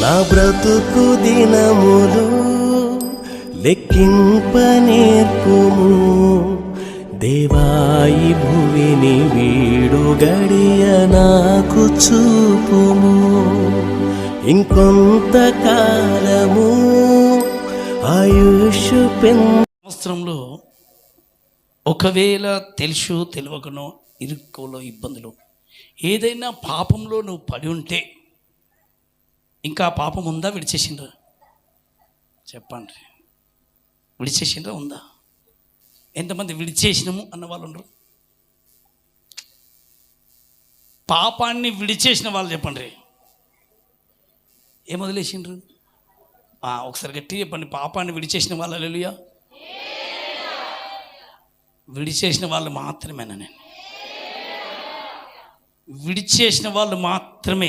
నా బ్రతుకు దినములు లెక్కింప నేర్పుము దేవాయి భువిని వీడు గడియ నాకు చూపుము ఇంకొంత కాలము ఆయుష్ సంవత్సరంలో ఒకవేళ తెలుసు తెలియకనో ఇరుక్కులో ఇబ్బందులు ఏదైనా పాపంలో నువ్వు పడి ఉంటే ఇంకా పాపం ఉందా విడిచేసిండ్రా చెప్పండి విడిచేసిండ్రా ఉందా ఎంతమంది విడిచేసినాము అన్న వాళ్ళు ఉండరు పాపాన్ని విడిచేసిన వాళ్ళు చెప్పండి ఏం వదిలేసిండ్రు ఒకసారి గట్టి చెప్పండి పాపాన్ని విడిచేసిన వాళ్ళు హల్లెలూయా విడిచేసిన వాళ్ళు మాత్రమేనా నేను విడిచేసిన వాళ్ళు మాత్రమే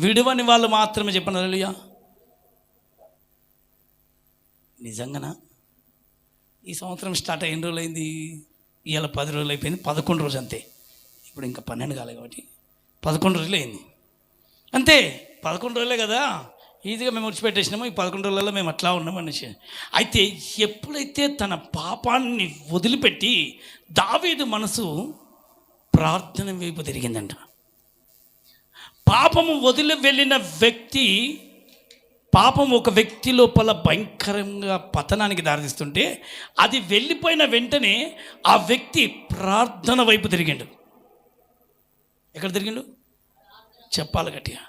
విడువని వాళ్ళు మాత్రమే చెప్పండి హల్లెలూయా నిజంగానా ఈ సంవత్సరం స్టార్ట్ ఎన్ని రోజులు అయింది ఇవాళ 10 రోజులు అయిపోయింది 11 రోజు అంతే ఇప్పుడు ఇంకా 12 కాలేదు కాబట్టి 11 రోజులు అయింది అంతే 11 రోజులే కదా ఈజీగా మేము విడిచిపెట్టేసినాము ఈ 11 రోజులలో మేము అట్లా ఉన్నాం అనేసి అయితే ఎప్పుడైతే తన పాపాన్ని వదిలిపెట్టి దావీదు మనసు ప్రార్థన వైపు తిరిగిందంట పాపము వదిలి వెళ్ళిన వ్యక్తి పాపం ఒక వ్యక్తి లోపల భయంకరంగా పతనానికి దారితీస్తుంటే అది వెళ్ళిపోయిన వెంటనే ఆ వ్యక్తి ప్రార్థన వైపు తిరిగిండు ఎక్కడ తిరిగిండు చెప్పాలి గట్టిగా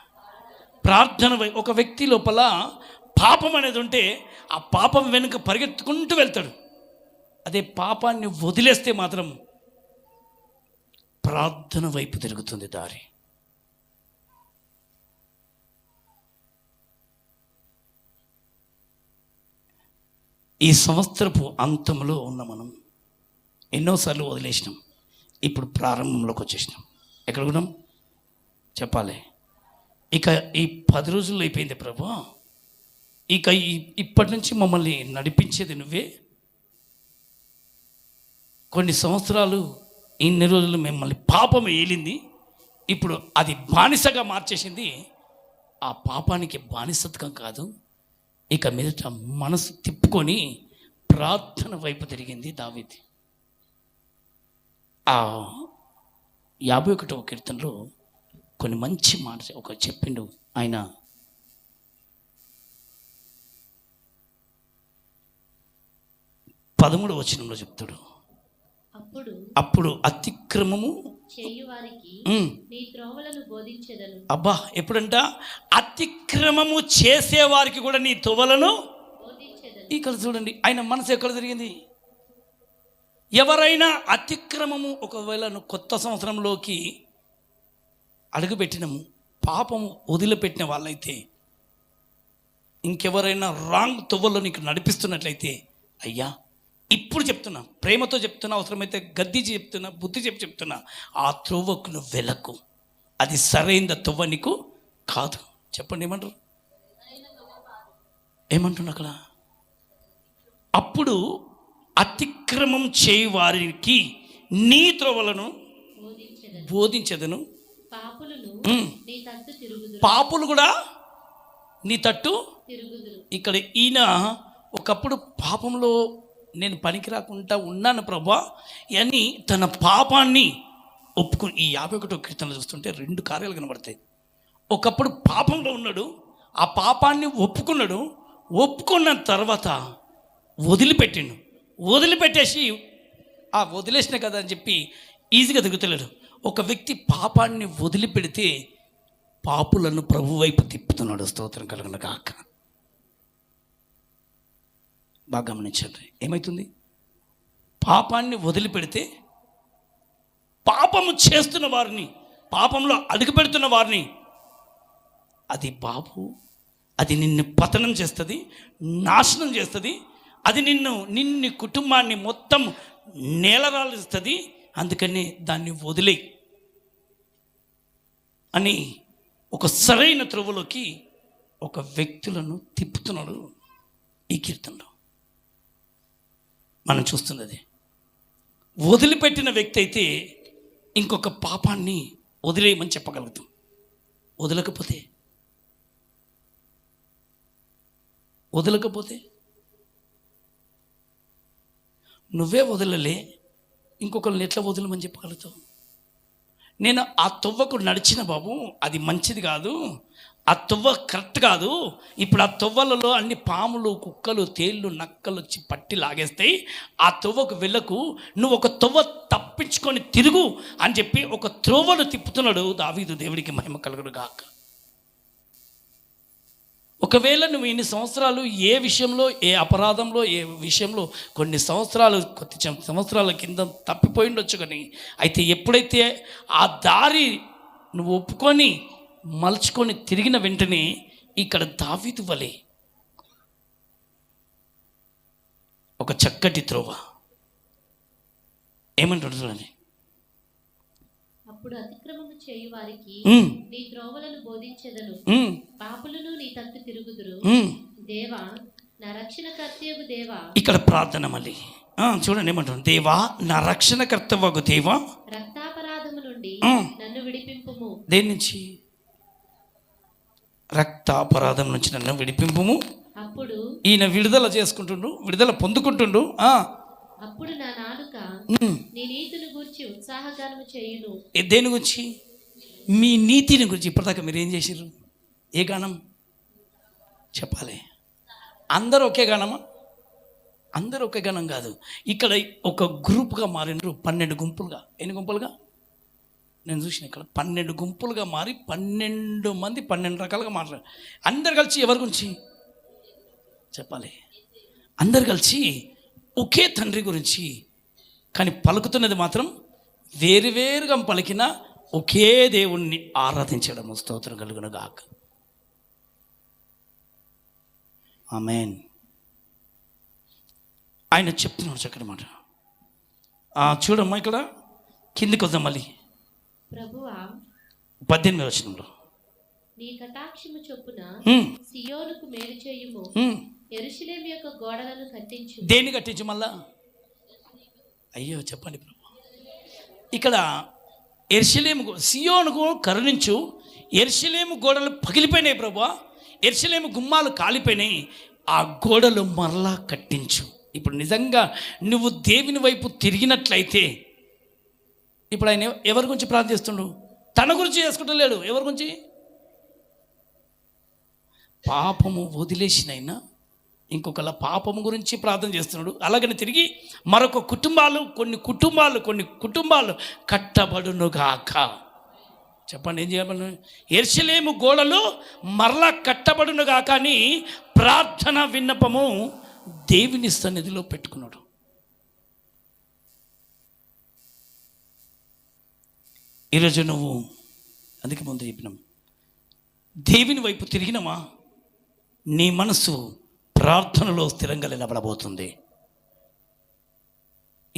ప్రార్థన వైపు ఒక వ్యక్తి లోపల పాపం అనేది ఉంటే ఆ పాపం వెనుక పరిగెత్తుకుంటూ వెళ్తాడు అదే పాపాన్ని వదిలేస్తే మాత్రం ప్రార్థన వైపు తిరుగుతుంది దారి ఈ సంవత్సరపు అంతంలో ఉన్న మనం ఎన్నోసార్లు వదిలేసినాం ఇప్పుడు ప్రారంభంలోకి వచ్చేసినాం ఎక్కడ ఉన్నాం చెప్పాలి ఇక ఈ 10 రోజుల్లో అయిపోయింది ప్రభు ఇక ఇప్పటి నుంచి మమ్మల్ని నడిపించేది నువ్వే కొన్ని సంవత్సరాలు ఇన్ని రోజులు మిమ్మల్ని పాపం ఏలింది ఇప్పుడు అది బానిసగా మార్చేసింది ఆ పాపానికి బానిసత్వం కాదు ఇక మీదట మనసు తిప్పుకొని ప్రార్థన వైపు తిరిగింది దావీదు ఆ 51వ కీర్తనలో కొన్ని మంచి మాట ఒక చెప్పిండు ఆయన 13వ వచనంలో చెప్తాడు అప్పుడు అతిక్రమము అబ్బా ఎప్పుడంట అతిక్రమము చేసేవారికి కూడా నీ తువలను ఇక్కడ చూడండి ఆయన మనసు ఎక్కడ తిరిగింది ఎవరైనా అతిక్రమము ఒకవేళ కొత్త సంవత్సరంలోకి అడుగుపెట్టినము పాపము వదిలిపెట్టిన వాళ్ళైతే ఇంకెవరైనా రాంగ్ తువ్వలో నీకు నడిపిస్తున్నట్లయితే అయ్యా ఇప్పుడు చెప్తున్నా ప్రేమతో చెప్తున్నా అవసరమైతే గద్ది చెప్తున్నా బుద్ధి చెప్తున్నా ఆ త్రోవకు నువ్వు వెలకు అది సరైన తువ్వ నీకు కాదు చెప్పండి ఏమంటున్నా అక్కడ అప్పుడు అతిక్రమం చేయి వారికి నీ త్రోవలను బోధించదను పాపులు కూడా నీ తట్టు ఇక్కడ ఈయన ఒకప్పుడు పాపంలో నేను పనికి రాకుండా ఉన్నాను ప్రభా అని తన పాపాన్ని ఒప్పుకుని ఈ 51వ కీర్తనలు చూస్తుంటే 2 కార్యాలు కనబడతాయి ఒకప్పుడు పాపంలో ఉన్నాడు ఆ పాపాన్ని ఒప్పుకున్న తర్వాత వదిలిపెట్టేసి వదిలేసిన కదా అని చెప్పి ఈజీగా తిరుగుతలేడు ఒక వ్యక్తి పాపాన్ని వదిలిపెడితే పాపులను ప్రభు వైపు తిప్పుతున్నాడు స్తోత్రం కలుగును గాక బాగా గమనించండి ఏమవుతుంది పాపాన్ని వదిలిపెడితే పాపము చేస్తున్న వారిని పాపంలో అడుగుపెడుతున్న వారిని అది నిన్ను పతనం చేస్తుంది నాశనం చేస్తుంది అది నిన్ను కుటుంబాన్ని మొత్తం నేలరాలిస్తుంది అందుకని దాన్ని వదిలేయి అని ఒక సరైన త్రోవలోకి ఒక వ్యక్తులను తిప్పుతున్నాడు ఈ కీర్తనలో మనం చూస్తున్నది. వదిలిపెట్టిన వ్యక్తి అయితే ఇంకొక పాపాన్ని వదిలేయమని చెప్పగలుగుతాం. వదలకపోతే వదలకపోతే నువ్వే వదలలే, ఇంకొకరిని ఎట్లా వదలమని చెప్పగలుగుతావు? నేను ఆ తొవ్వకు నడిచిన బాబు, అది మంచిది కాదు, ఆ తొవ్వ కరెక్ట్ కాదు. ఇప్పుడు ఆ తొవ్వలలో అన్ని పాములు, కుక్కలు, తేళ్ళు, నక్కలు వచ్చి పట్టి లాగేస్తాయి. ఆ తొవ్వకు వెళ్ళకు, నువ్వు ఒక తొవ్వ తప్పించుకొని తిరుగు అని చెప్పి ఒక త్రోవను తిప్పుతున్నాడు దావీదు. దేవుడికి మహిమ కలుగును గాక. ఒకవేళ నువ్వు ఇన్ని సంవత్సరాలు ఏ విషయంలో, ఏ అపరాధంలో, ఏ విషయంలో కొన్ని సంవత్సరాల కింద తప్పిపోయి ఉండొచ్చు, కానీ అయితే ఎప్పుడైతే ఆ దారి నువ్వు ఒప్పుకొని మలుచుకొని తిరిగిన వెంటనే ఇక్కడ దావీదు వలె ఒక చక్కటి త్రోవ ఏమంటాడు చూడండి. అప్పుడు అతిక్రమము చేయు వారికి నీ త్రోవలను బోధించెదను, పాపులను నీ తట్టు తిరుగుదురు. దేవా నా రక్షణకర్తయగు దేవా. ఇక్కడ ప్రార్థన మళ్ళీ చూడండి ఏమంటారు. దేవా నా రక్షణకర్తవగు దేవా, రక్తాపరాధము నుండి నన్ను విడిపింపుము. దేని నుంచి? రక్తాపరాధం నుంచి నన్ను విడిపింపుము. అప్పుడు ఈయన విడుదల చేసుకుంటుండు, విడుదల పొందుకుంటుండు. అప్పుడు నా నాలుక నీ నీతిని గురించి ఉత్సాహగానము చేయును. దేని గురించి? మీ నీతిని గురించి. ఇప్పటిదాకా మీరు ఏం చేసిర్రు? ఏ గానం చెప్పాలి? అందరూ ఒకే గానమా? అందరూ ఒకే గానం కాదు. ఇక్కడ ఒక గ్రూప్గా మారినరు, 12 గుంపులుగా. ఎన్ని గుంపులుగా? నేను చూసిన ఇక్కడ 12 గుంపులుగా మారి 12 మంది 12 రకాలుగా మాట్లాడారు. అందరు కలిసి ఎవరి గురించి చెప్పాలి? అందరు కలిసి ఒకే తండ్రి గురించి, కానీ పలుకుతున్నది మాత్రం వేరువేరుగా పలికిన ఒకే దేవుణ్ణి ఆరాధించడం. స్తోత్రం కలుగును గాక. ఆమేన్. ఆయన చెప్తున్నాడు చక్కటి మాట. చూడమ్మా ఇక్కడ కిందికి వద్దాం మళ్ళీ. ప్రభువా 18వ వచనంలో నీ కటాక్షము చొప్పున సియోనుకు మేలు చేయుము, యెరూషలేము యొక్క గోడలను కట్టించు. దేన్ని కట్టించు మళ్ళా? అయ్యో చెప్పండి ప్రభు. ఇక్కడ యెరూషలేము, సియోనుకు కరుణించు. యెరూషలేము గోడలు పగిలిపోయినాయి ప్రభు, యెరూషలేము గుమ్మాలు కాలిపోయినాయి, ఆ గోడలు మరలా కట్టించు. ఇప్పుడు నిజంగా నువ్వు దేవుని వైపు తిరిగినట్లయితే, ఇప్పుడు ఆయన ఎవరి గురించి ప్రార్థిస్తుండు? తన గురించి చేసుకుంటలేడు. ఎవరి గురించి? పాపము వదిలేసినైనా ఇంకొకళ్ళ పాపము గురించి ప్రార్థన చేస్తున్నాడు. అలాగని తిరిగి మరొక కొన్ని కుటుంబాలు కట్టబడునుగాక. చెప్పండి ఏం చేయాలి? యెరూషలేము గోడలు మరలా కట్టబడునుగాక అని ప్రార్థన విన్నపము దేవుని సన్నిధిలో పెట్టుకున్నాడు. ఈరోజు నువ్వు అందుకే ముందు చెప్పినాం, దేవుని వైపు తిరిగినమా నీ మనసు ప్రార్థనలో స్థిరంగా నిలబడబోతుంది.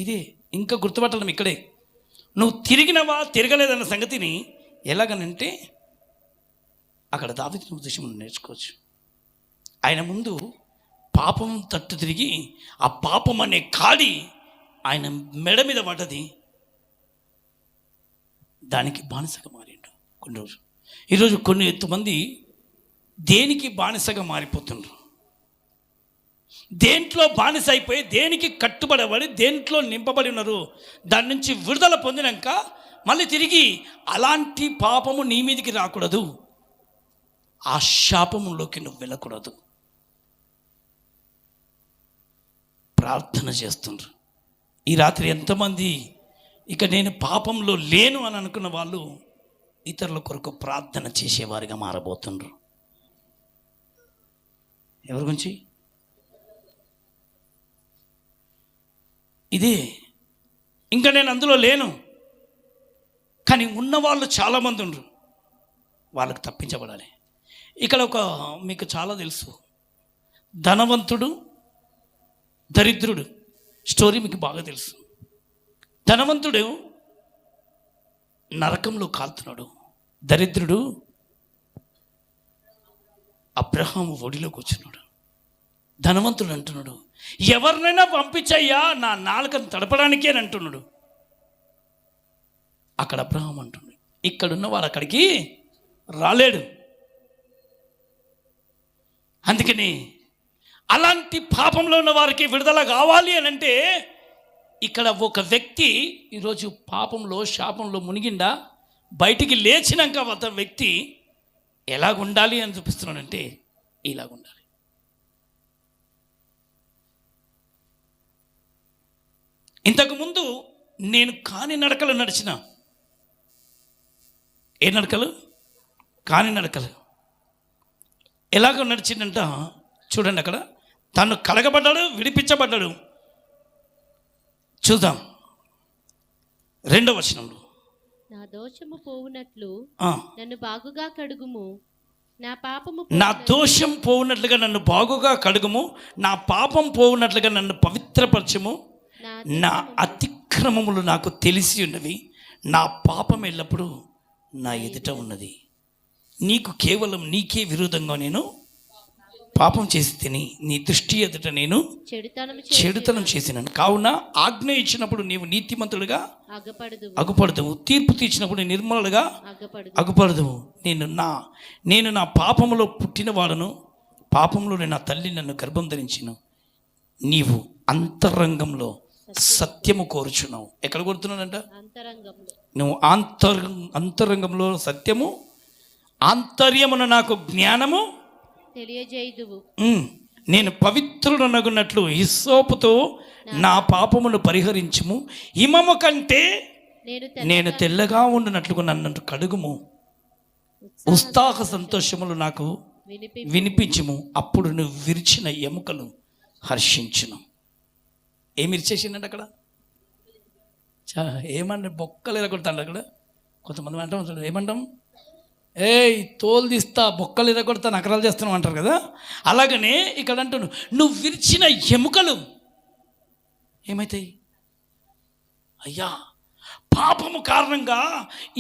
ఇదే ఇంకా గుర్తుపట్టడం ఇక్కడే. నువ్వు తిరిగినవా తిరగలేదన్న సంగతిని ఎలాగనంటే అక్కడ దావీదు ఉద్దేశం నేర్చుకోవచ్చు. ఆయన ముందు పాపం తట్టు తిరిగి ఆ పాపం అనే కాడి ఆయన మెడ మీద పడ్డది, దానికి బానిసగా మారిండు కొన్ని రోజులు. ఈరోజు కొంతమంది దేనికి బానిసగా మారిపోతుండ్రు. దేంట్లో బానిస అయిపోయి దేనికి కట్టుబడబడి దేంట్లో నింపబడి ఉన్నారు. దాని నుంచి విడుదల పొందినాక మళ్ళీ తిరిగి అలాంటి పాపము నీ మీదికి రాకూడదు, ఆ శాపములోకి నువ్వు వెళ్ళకూడదు. ప్రార్థన చేస్తుండ్రు. ఈ రాత్రి ఎంతమంది ఇక నేను పాపంలో లేను అని అనుకున్న వాళ్ళు ఇతరుల కొరకు ప్రార్థన చేసేవారిగా మారబోతుండ్రు. ఎవరి గురించి? ఇదే ఇంకా నేను అందులో లేను, కానీ ఉన్నవాళ్ళు చాలామంది ఉండరు, వాళ్ళకు తప్పించబడాలి. ఇక్కడ మీకు చాలా తెలుసు, ధనవంతుడు దరిద్రుడు స్టోరీ మీకు బాగా తెలుసు. ధనవంతుడు నరకంలో కాలుతున్నాడు, దరిద్రుడు అబ్రహాము ఒడిలో కూర్చున్నాడు. ధనవంతుడు అంటున్నాడు, ఎవరినైనా పంపించయ్యా నా నాలుకను తడపడానికే అని అంటున్నాడు. అక్కడ అబ్రహాం అంటున్నాడు, ఇక్కడున్నవాడు అక్కడికి రాలేడు. అందుకని అలాంటి పాపంలో ఉన్న వారికి విడుదల కావాలి అని అంటే ఇక్కడ ఒక వ్యక్తి ఈరోజు పాపంలో శాపంలో మునిగిండా, బయటికి లేచినాక అతని వ్యక్తి ఎలాగుండాలి అని చూపిస్తున్నాడంటే ఇలాగుండాలి. ఇంతకుముందు నేను కాని నడకలు నడిచిన, ఏ నడకలు? కాని నడకలు. ఎలాగో నడిచిందంట చూడండి, అక్కడ తను కలగబడ్డాడు, విడిపించబడ్డాడు. చూద్దాం 2వ వచనంలో, నా దోషము పోవునట్లు ఆ, నన్ను బాగుగా కడుగుము, నా పాపము నా దోషం పోవునట్లుగా నన్ను బాగుగా కడుగుము, నా పాపం పోవునట్లుగా నన్ను పవిత్రపరచము, నా నా అతిక్రమములు నాకు తెలిసి ఉన్నవి, నా పాపం ఎల్లప్పుడూ నా ఎదుట ఉన్నది. నీకు కేవలం నీకే విరోధంగా నేను పాపం చేసి తిని నీ దృష్టి ఎదుట నేను చెడుతనం చేసినాను. కావున ఆజ్ఞ ఇచ్చినప్పుడు నీవు నీతిమంతుడుగా అగుపడదువు, తీర్పు తీర్చినప్పుడు నిర్మలుగా అగుపడదువు. నేను నా పాపములో పుట్టినవాడను, పాపంలో నా తల్లి నన్ను గర్భం ధరించిన. నీవు అంతరంగంలో సత్యము కోరుచున్నావు. ఎక్కడ కోరుతున్నాడంట? నువ్వు అంతరంగంలో సత్యము, ఆంతర్యమున నాకు జ్ఞానము తెలియజేయుదువు. నేను పవిత్రుడనగున్నట్లు హిస్సోపుతో నా పాపమును పరిహరించుము, హిమము కంటే నేను తెల్లగా ఉండునట్లుగా నన్ను కడుగుము, ఉత్సాహ సంతోషములు నాకు వినిపించుము, అప్పుడు నువ్వు విరిచిన ఎముకలు హర్షించును. ఏమి ఇరిచేసిందంటే అక్కడ ఏమన్నా బొక్కలు ఎరగొడతాడు. అక్కడ కొంతమంది అంటాం, ఏమంటాం, తోలు తీస్తా, బొక్కలు ఎరగొడతా, నకరాలు చేస్తాను అంటారు కదా. అలాగనే ఇక్కడ అంటాను, నువ్వు విరిచిన ఎముకలు ఏమవుతాయి? అయ్యా, పాపము కారణంగా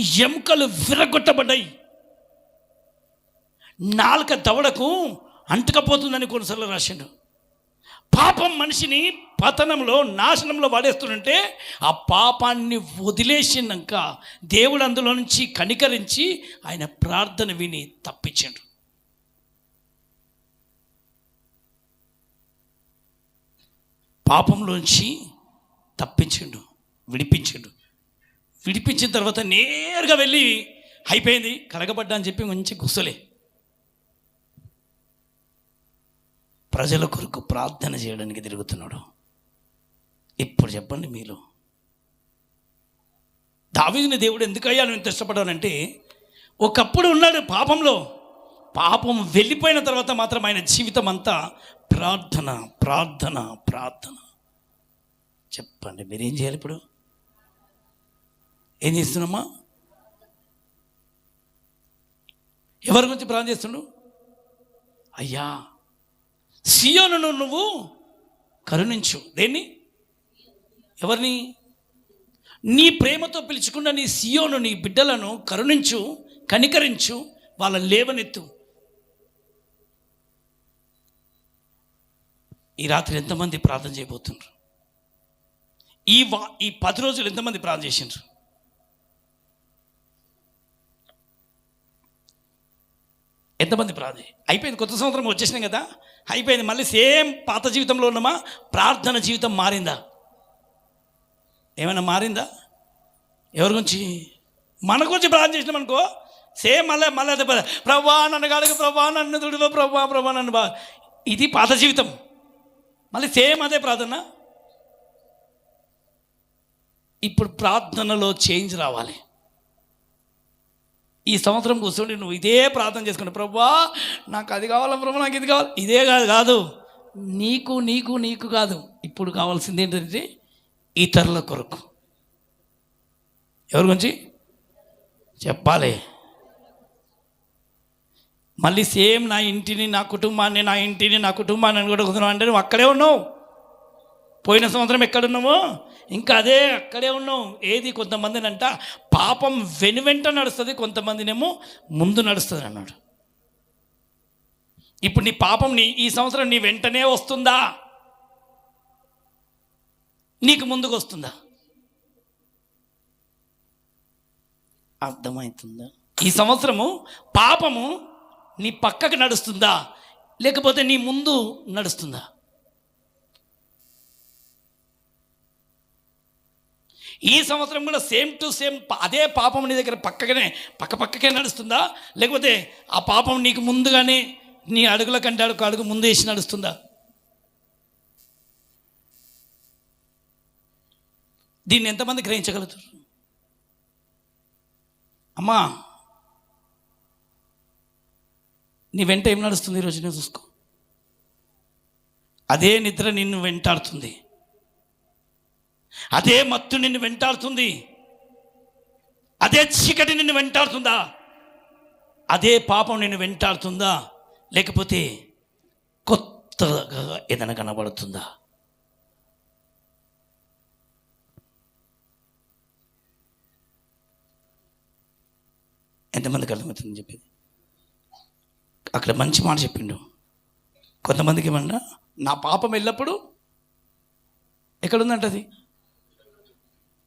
ఈ ఎముకలు విరగొట్టబడ్డాయి. నాలుక దవడకు అంటుకపోతుందని కొన్నిసార్లు రాసిండు. పాపం మనిషిని పతనంలో, నాశనంలో పడేస్తుంటే ఆ పాపాన్ని వదిలేసినాక దేవుడు అందులో నుంచి కనికరించి ఆయన ప్రార్థన విని తప్పించాడు. పాపంలోంచి తప్పించిండు, విడిపించిండు. విడిపించిన తర్వాత నేరుగా వెళ్ళి అయిపోయింది, కడగబడ్డా అని చెప్పి మంచి గుసలే ప్రజల కొరకు ప్రార్థన చేయడానికి తిరుగుతున్నాడు. ఇప్పుడు చెప్పండి, మీలో దావీదుని దేవుడు ఎందుకయ్యా నువ్వు ఇంత ఇష్టపడానంటే, ఒకప్పుడు ఉన్నాడు పాపంలో, పాపం వెళ్ళిపోయిన తర్వాత మాత్రం ఆయన జీవితం అంతా ప్రార్థన ప్రార్థన ప్రార్థన. చెప్పండి, మీరేం చేయాలి? ఇప్పుడు ఏం చేస్తున్నామా? ఎవరి గురించి ప్రార్థన చేస్తుండు? అయ్యా, సియోనును నువ్వు కరుణించు. దేన్ని? ఎవరిని? నీ ప్రేమతో పిలుచుకున్న నీ సియోను, నీ బిడ్డలను కరుణించు, కనికరించు, వాళ్ళ లేవనెత్తు. ఈ రాత్రి ఎంతమంది ప్రార్థన చేయబోతున్నారు? ఈ 10 రోజులు ఎంతమంది ప్రార్థన చేసిండ్రు? ఎంతమంది ప్రార్థన? అయిపోయింది, కొత్త సంవత్సరం వచ్చేసినాం కదా, అయిపోయింది. మళ్ళీ సేమ్ పాత జీవితంలో ఉన్నామా? ప్రార్థన జీవితం మారిందా? ఏమైనా మారిందా? ఎవరి గురించి? మన గురించి ప్రార్థన చేసినాం అనుకో, సేమ్ మళ్ళీ అదే ప్రభా నన్ను కాడుగు, ప్రభా నన్ను తుడివో, ప్రభా నన్ను ఇది పాత జీవితం. మళ్ళీ సేమ్ అదే ప్రార్థన. ఇప్పుడు ప్రార్థనలో చేంజ్ రావాలి. ఈ సంవత్సరం కూర్చోండి, నువ్వు ఇదే ప్రార్థన చేసుకుంటా, ప్రభా నాకు అది కావాలా, ప్రభా నాకు ఇది కావాలి. ఇదే కాదు, నీకు నీకు నీకు కాదు. ఇప్పుడు కావాల్సింది ఏంటంటే ఇతరుల కొరకు. ఎవరి గురించి చెప్పాలి? మళ్ళీ సేమ్ నా ఇంటిని, నా కుటుంబాన్ని, నా ఇంటిని, నా కుటుంబాన్ని కూడా కుదురు అంటే నువ్వు అక్కడే ఉన్నావు. పోయిన సంవత్సరం ఎక్కడున్నామో ఇంకా అదే అక్కడే ఉన్నాం. ఏది? కొంతమందిని అంట పాపం వెనువెంట నడుస్తుంది, కొంతమందినేమో ముందు నడుస్తుంది అన్నాడు. ఇప్పుడు నీ పాపం ఈ సంవత్సరం నీ వెంటనే వస్తుందా, నీకు ముందుకు వస్తుందా? అర్థమవుతుందా? ఈ సంవత్సరము పాపము నీ పక్కకు నడుస్తుందా, లేకపోతే నీ ముందు నడుస్తుందా? ఈ సంవత్సరం కూడా సేమ్ టు సేమ్ అదే పాపం నీ దగ్గర పక్కకే నడుస్తుందా? లేకపోతే ఆ పాపం నీకు ముందుగానే నీ అడుగుల కంటే అడుగు ముందు వేసి నడుస్తుందా? దీన్ని ఎంతమంది గ్రహించగలుగుతారు? అమ్మా, నీ వెంట ఏం నడుస్తుంది ఈరోజు నేను చూసుకో. అదే నిద్ర నిన్ను వెంటాడుతుంది, అదే మత్తు నిన్ను వెంటాడుతుంది, అదే చీకటి నిన్ను వెంటాడుతుందా? అదే పాపం నిన్ను వెంటాడుతుందా? లేకపోతే కొత్తగా ఏదైనా కనబడుతుందా? ఎంతమందికి అర్థమవుతుందని చెప్పేది? అక్కడ మంచి మాట చెప్పిండు. కొంతమందికి ఏమన్నా నా పాపం ఎల్లప్పుడు ఎక్కడుందంట? అది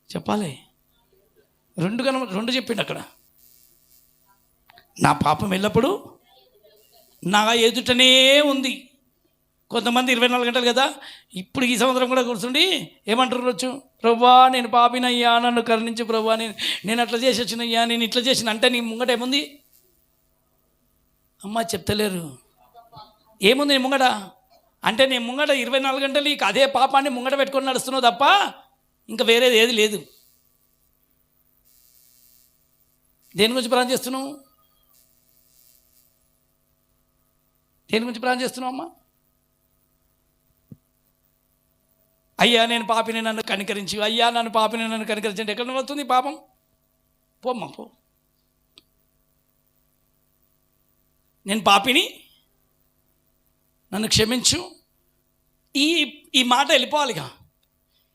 చెప్పాలి. రెండు చెప్పిండు అక్కడ. నా పాపం ఎల్లప్పుడు నా ఎదుటనే ఉంది. కొంతమంది 24 గంటలు కదా, ఇప్పుడు ఈ సంవత్సరం కూడా కూర్చుండి ఏమంటారు వచ్చు, ప్రభువా నేను పాపినయ్యా, నన్ను కరుణించు ప్రభువా, నేను అట్లా చేసి వచ్చినయ్యా, నేను ఇట్లా చేసిన. అంటే నీ ముంగట ఏముంది? అమ్మ చెప్తలేరు. ఏముంది నీ ముంగట? అంటే నీ ముంగట 24 గంటలు ఇక అదే పాపాన్ని ముంగట పెట్టుకొని నడుస్తున్నావు తప్ప ఇంకా వేరేది ఏది లేదు. దేని గురించి ప్రార్థన చేస్తున్నావు? దేని గురించి ప్రార్థన చేస్తున్నావు అమ్మా? అయ్యా నేను పాపిని, నన్ను కనికరించి, అయ్యా నన్ను పాపిని, నన్ను కనికరించండి. ఎక్కడ వస్తుంది పాపం? పోమ్మా పో. నేను పాపిని, నన్ను క్షమించు. ఈ మాట వెళ్ళిపోవాలిగా.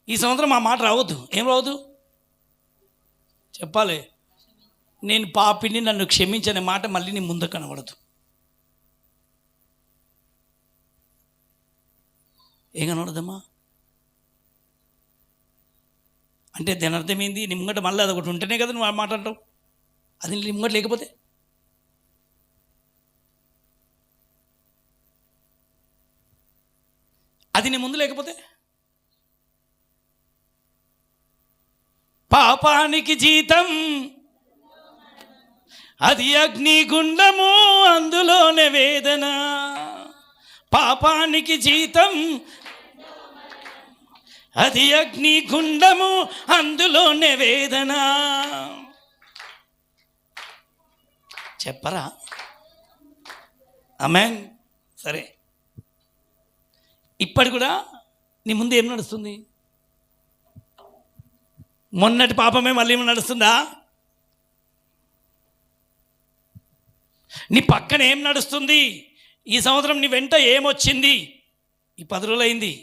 ఈ సంవత్సరం ఆ మాట రావద్దు. ఏం రావద్దు? చెప్పాలి. నేను పాపిని, నన్ను క్షమించనే మాట మళ్ళీ నీ ముందు కనబడదు. ఏం కనబడదమ్మా? అంటే దాని అర్థం ఏంది? నీ ముంగట మళ్ళీ అది ఒకటి ఉంటేనే కదా నువ్వు మాట్లాడతావు. అది నీ ముంగట లేకపోతే అది నీ ముందు లేకపోతే పాపానికి జీతం అది అగ్నిగుండము, అందులోనే వేదన. పాపానికి జీతం అది అగ్నిగుండము, అందులోనే వేదన. చెప్పరా? ఆమేన్. సరే, ఇప్పటి కూడా నీ ముందు ఏం నడుస్తుంది? మొన్నటి పాపమే మళ్ళీ నడుస్తుందా? నీ పక్కన ఏం నడుస్తుంది? ఈ సంవత్సరం నీ వెంట ఏమొచ్చింది? ఈ 10 రోజులు అయింది,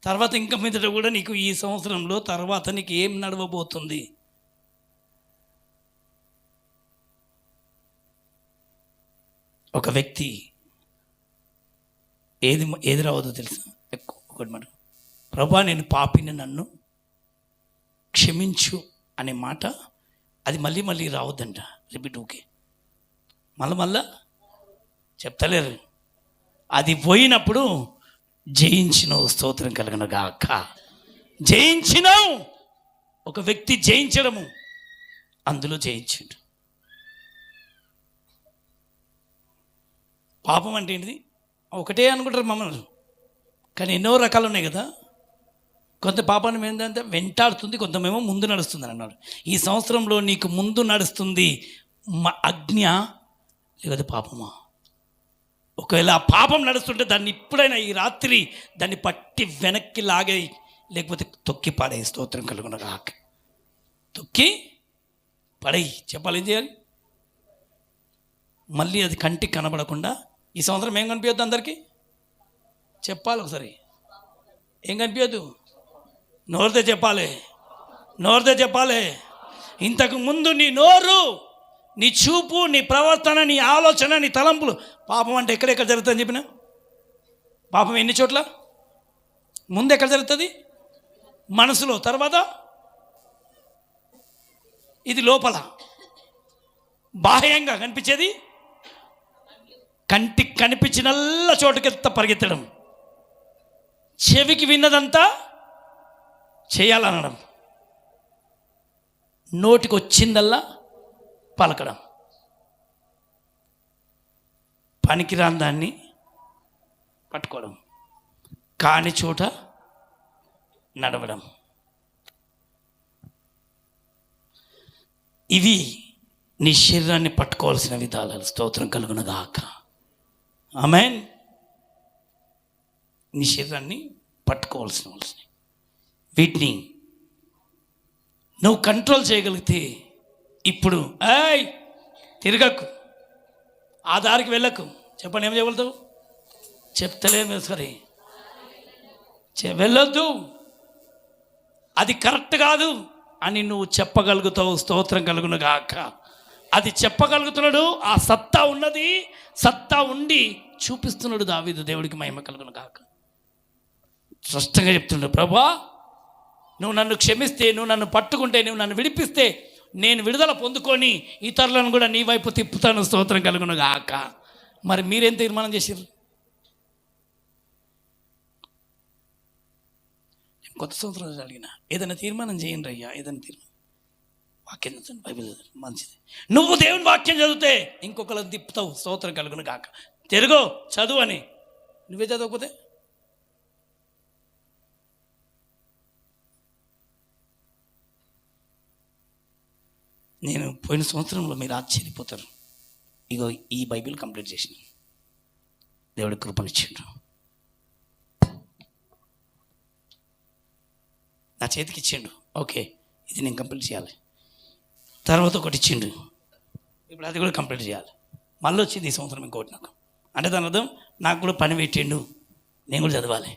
తర్వాత ఇంకా మీదట కూడా నీకు ఈ సంవత్సరంలో తర్వాత నీకు ఏం నడవబోతుంది? ఒక వ్యక్తి ఏది రావద్దో తెలుసా? ఒకటి మాట, ప్రభా నేను పాపిని, నన్ను క్షమించు అనే మాట అది మళ్ళీ రావద్దంట. రిపీట్. ఓకే, మళ్ళా చెప్తలేరు. అది పోయినప్పుడు జయించినావు, స్తోత్రం కలుగును గాక. జయించినావు. ఒక వ్యక్తి జయించడము, అందులో జయించాడు. పాపం అంటే ఏంటిది? ఒకటే అనుకుంటారు మమ్మల్ని, కానీ ఎన్నో రకాలు ఉన్నాయి కదా. కొంత పాపాన్ని ఏంటంటే వెంటాడుతుంది, కొంతమేమో ముందు నడుస్తుంది అని అన్నాడు. ఈ సంవత్సరంలో నీకు ముందు నడుస్తుంది అజ్ఞ లేకపోతే పాపమా? ఒకవేళ ఆ పాపం నడుస్తుంటే దాన్ని ఇప్పుడైనా ఈ రాత్రి దాన్ని పట్టి వెనక్కి లాగే, లేకపోతే తొక్కి పడే. స్తోత్రం కలుగును గాక. తొక్కి పడేయి. చెప్పాలి, ఏం చేయాలి? మళ్ళీ అది కంటికి కనబడకుండా ఈ సంవత్సరం ఏం కనిపించద్దు అందరికీ? చెప్పాలి ఒకసారి. ఏం కనిపించద్దు? నోరుతో చెప్పాలి, నోరుతో చెప్పాలి. ఇంతకు ముందు నీ నోరు, నీ చూపు, నీ ప్రవర్తన, నీ ఆలోచన, నీ తలంపులు, పాపం అంటే ఎక్కడెక్కడ జరుగుతుందని చెప్పిన? పాపం ఎన్ని చోట్ల? ముందు ఎక్కడ జరుగుతుంది? మనసులో. తర్వాత ఇది లోపల బాహ్యంగా కనిపించేది కంటికి కనిపించినల్లా చోటుకెత్త పరిగెత్తడం, చెవికి విన్నదంతా చేయాలనడం, నోటికి వచ్చిందల్లా పలకడం, పనికిరాని దాన్ని పట్టుకోవడం, కాని చోట నడవడం. ఇవి నీ శరీరాన్ని పట్టుకోవాల్సిన విధానాలు. స్తోత్రం కలుగునగాక. ఆమేన్. నీ శరీరాన్ని పట్టుకోవాల్సిన వీటిని నువ్వు కంట్రోల్ చేయగలిగితే, ఇప్పుడు తిరగకు, ఆ దారికి వెళ్ళకు. చెప్పండి, ఏం చేయగలుగుతావు? చెప్తలేదు సరే, వెళ్ళొద్దు, అది కరెక్ట్ కాదు అని నువ్వు చెప్పగలుగుతావు. స్తోత్రం కలుగును గాక. అది చెప్పగలుగుతున్నాడు. ఆ సత్తా ఉన్నది, సత్తా ఉండి చూపిస్తున్నాడు దావీదు. దేవుడికి మహిమ కలుగును గాక. స్పష్టంగా చెప్తున్నాడు, ప్రభువా నువ్వు నన్ను క్షమిస్తే, నువ్వు నన్ను పట్టుకుంటే, నువ్వు నన్ను విడిపిస్తే నేను విడుదల పొందుకొని ఇతరులను కూడా నీ వైపు తిప్పుతాను. స్తోత్రం కలుగును గాక. మరి మీరేం తీర్మానం చేశారు? కొత్త సంవత్సరం అడిగిన ఏదైనా తీర్మానం చేయండి అయ్యా, ఏదైనా తీర్మానం. వాక్యం చదువుతాను, బైబిల్ చదువు, మంచిది. నువ్వు దేవుని వాక్యం చదివితే ఇంకొకరు తిప్పుతావు. స్తోత్రం కలుగును గాక. తిరుగు, చదువు అని. నువ్వే చదవకపోతే నేను పోయిన సంవత్సరంలో మీరు ఆశ్చర్యపోతారు. ఇగో ఈ బైబిల్ కంప్లీట్ చేసిన దేవుడి కృపనిచ్చిండు. నా చేతికి ఇచ్చిండు. ఓకే, ఇది నేను కంప్లీట్ చేయాలి. తర్వాత ఒకటి ఇచ్చిండు, ఇప్పుడు అది కూడా కంప్లీట్ చేయాలి. మళ్ళీ వచ్చింది ఈ సంవత్సరం ఇంకోటి నాకు. అంటే దాని అర్థం నాకు కూడా పని పెట్టిండు, నేను కూడా చదవాలి.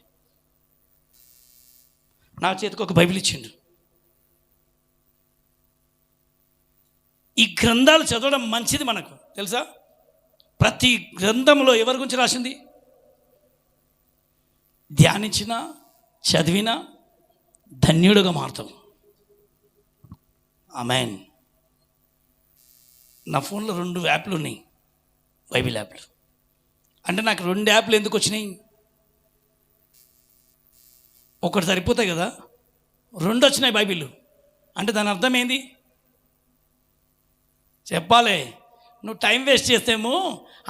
నా చేతికి ఒక బైబిల్ ఇచ్చిండు. ఈ గ్రంథాలు చదవడం మంచిది మనకు తెలుసా. ప్రతి గ్రంథంలో ఎవరి గురించి రాసింది? ధ్యానించినా చదివినా ధన్యుడుగా మారుతాం. ఆమేన్. నా ఫోన్లో 2 యాప్లు ఉన్నాయి, బైబిల్ యాప్లు. అంటే నాకు 2 యాప్లు ఎందుకు వచ్చినాయి? ఒకటి సరిపోతాయి కదా, 2 వచ్చినాయి బైబిల్. అంటే దాని అర్థం ఏంది చెప్పాలి. నువ్వు టైం వేస్ట్ చేస్తేమో,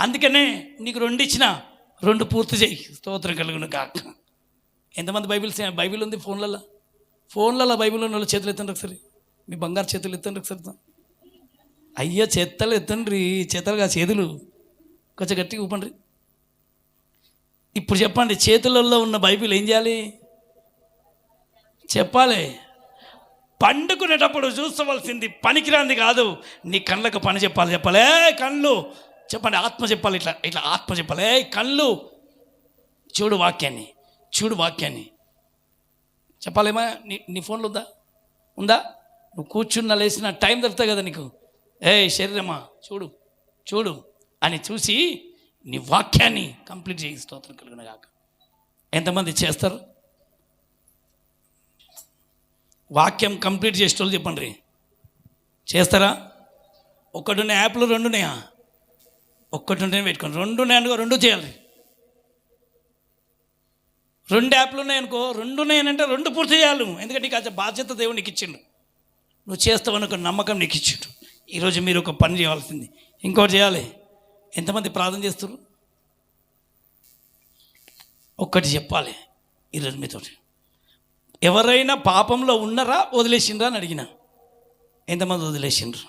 అందుకనే నీకు 2 ఇచ్చిన, 2 పూర్తి చేయి. స్తోత్రం కలుగును గాక. ఎంతమంది బైబిల్ ఉంది ఫోన్లలో బైబిల్ ఉన్న వాళ్ళు చేతులు ఎత్తండి ఒకసారి. మీ బంగారు చేతులు ఎత్తండి ఒకసారి. అయ్యో చేతలు ఎత్తండి, చేతలుగా చేతులు కొంచెం గట్టిగా ఊపండి. ఇప్పుడు చెప్పండి, చేతులలో ఉన్న బైబిల్ ఏం చేయాలి చెప్పాలి. పండుకునేటప్పుడు చూసుకోవాల్సింది పనికిరాంది కాదు, నీ కళ్ళకు పని చెప్పాలి. చెప్పాలి కళ్ళు చెప్పండి, ఆత్మ చెప్పాలి. ఇట్లా ఇట్లా ఆత్మ చెప్పాలి. కళ్ళు చూడు వాక్యాన్ని, చూడు వాక్యాన్ని చెప్పాలేమా. నీ ఫోన్లో ఉందా? నువ్వు కూర్చున్న లేచిన టైం దొరుకుతాయి కదా నీకు. శరీరమా చూడు చూడు అని చూసి నీ వాక్యాన్ని కంప్లీట్ చేయి. స్తోత్రం కలుగును గాక. ఎంతమంది చేస్తారు? వాక్యం కంప్లీట్ చేసేటోళ్ళు చెప్పండి, చేస్తారా? ఒక్కటి యాప్లు 2 ఉన్నాయా? ఒక్కటి ఉంటేనే పెట్టుకోండి. 2 ఉన్నాయనుకో, 2 చేయాలి. 2 యాప్లు ఉన్నాయనుకో, 2 ఉన్నాయనంటే 2 పూర్తి చేయాలి. ఎందుకంటే నీకు ఆ బాధ్యత దేవుడు నీకు ఇచ్చిండు. నువ్వు చేస్తావని ఒక నమ్మకం నీకు ఇచ్చిండు. ఈరోజు మీరు ఒక పని చేయాల్సింది, ఇంకోటి చేయాలి. ఎంతమంది ప్రార్థన చేస్తారు? ఒక్కటి చెప్పాలి ఈరోజు మీతోటి. ఎవరైనా పాపంలో ఉన్నారా, వదిలేసిండ్రా అని అడిగిన. ఎంతమంది వదిలేసిండ్రు?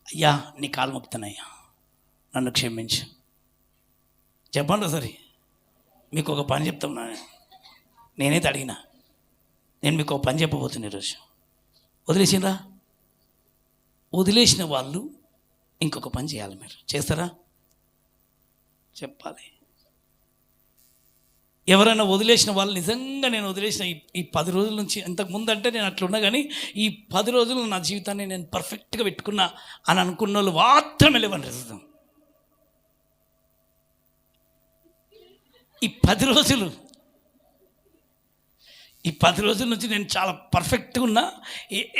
అయ్యా నీ కాలు మొక్కుతానయ్యా, నన్ను క్షమించు చెప్పండి సరే. మీకు ఒక పని చెప్తాను. నేనైతే అడిగిన, నేను మీకు ఒక పని చెప్పబోతున్నా ఈరోజు. వదిలేసిండ్రా? వదిలేసిన వాళ్ళు ఇంకొక పని చేయాలి. మీరు చేస్తారా? చెప్పాలి. ఎవరైనా వదిలేసిన వాళ్ళు, నిజంగా నేను వదిలేసిన ఈ 10 రోజుల నుంచి, ఇంతకుముందు అంటే నేను అట్లున్నా, కానీ ఈ 10 రోజులు నా జీవితాన్ని నేను పర్ఫెక్ట్గా పెట్టుకున్నా అని అనుకున్న వాళ్ళు మాత్రమే లేవని చూద్దాం. ఈ 10 రోజుల నుంచి నేను చాలా పర్ఫెక్ట్గా ఉన్నా.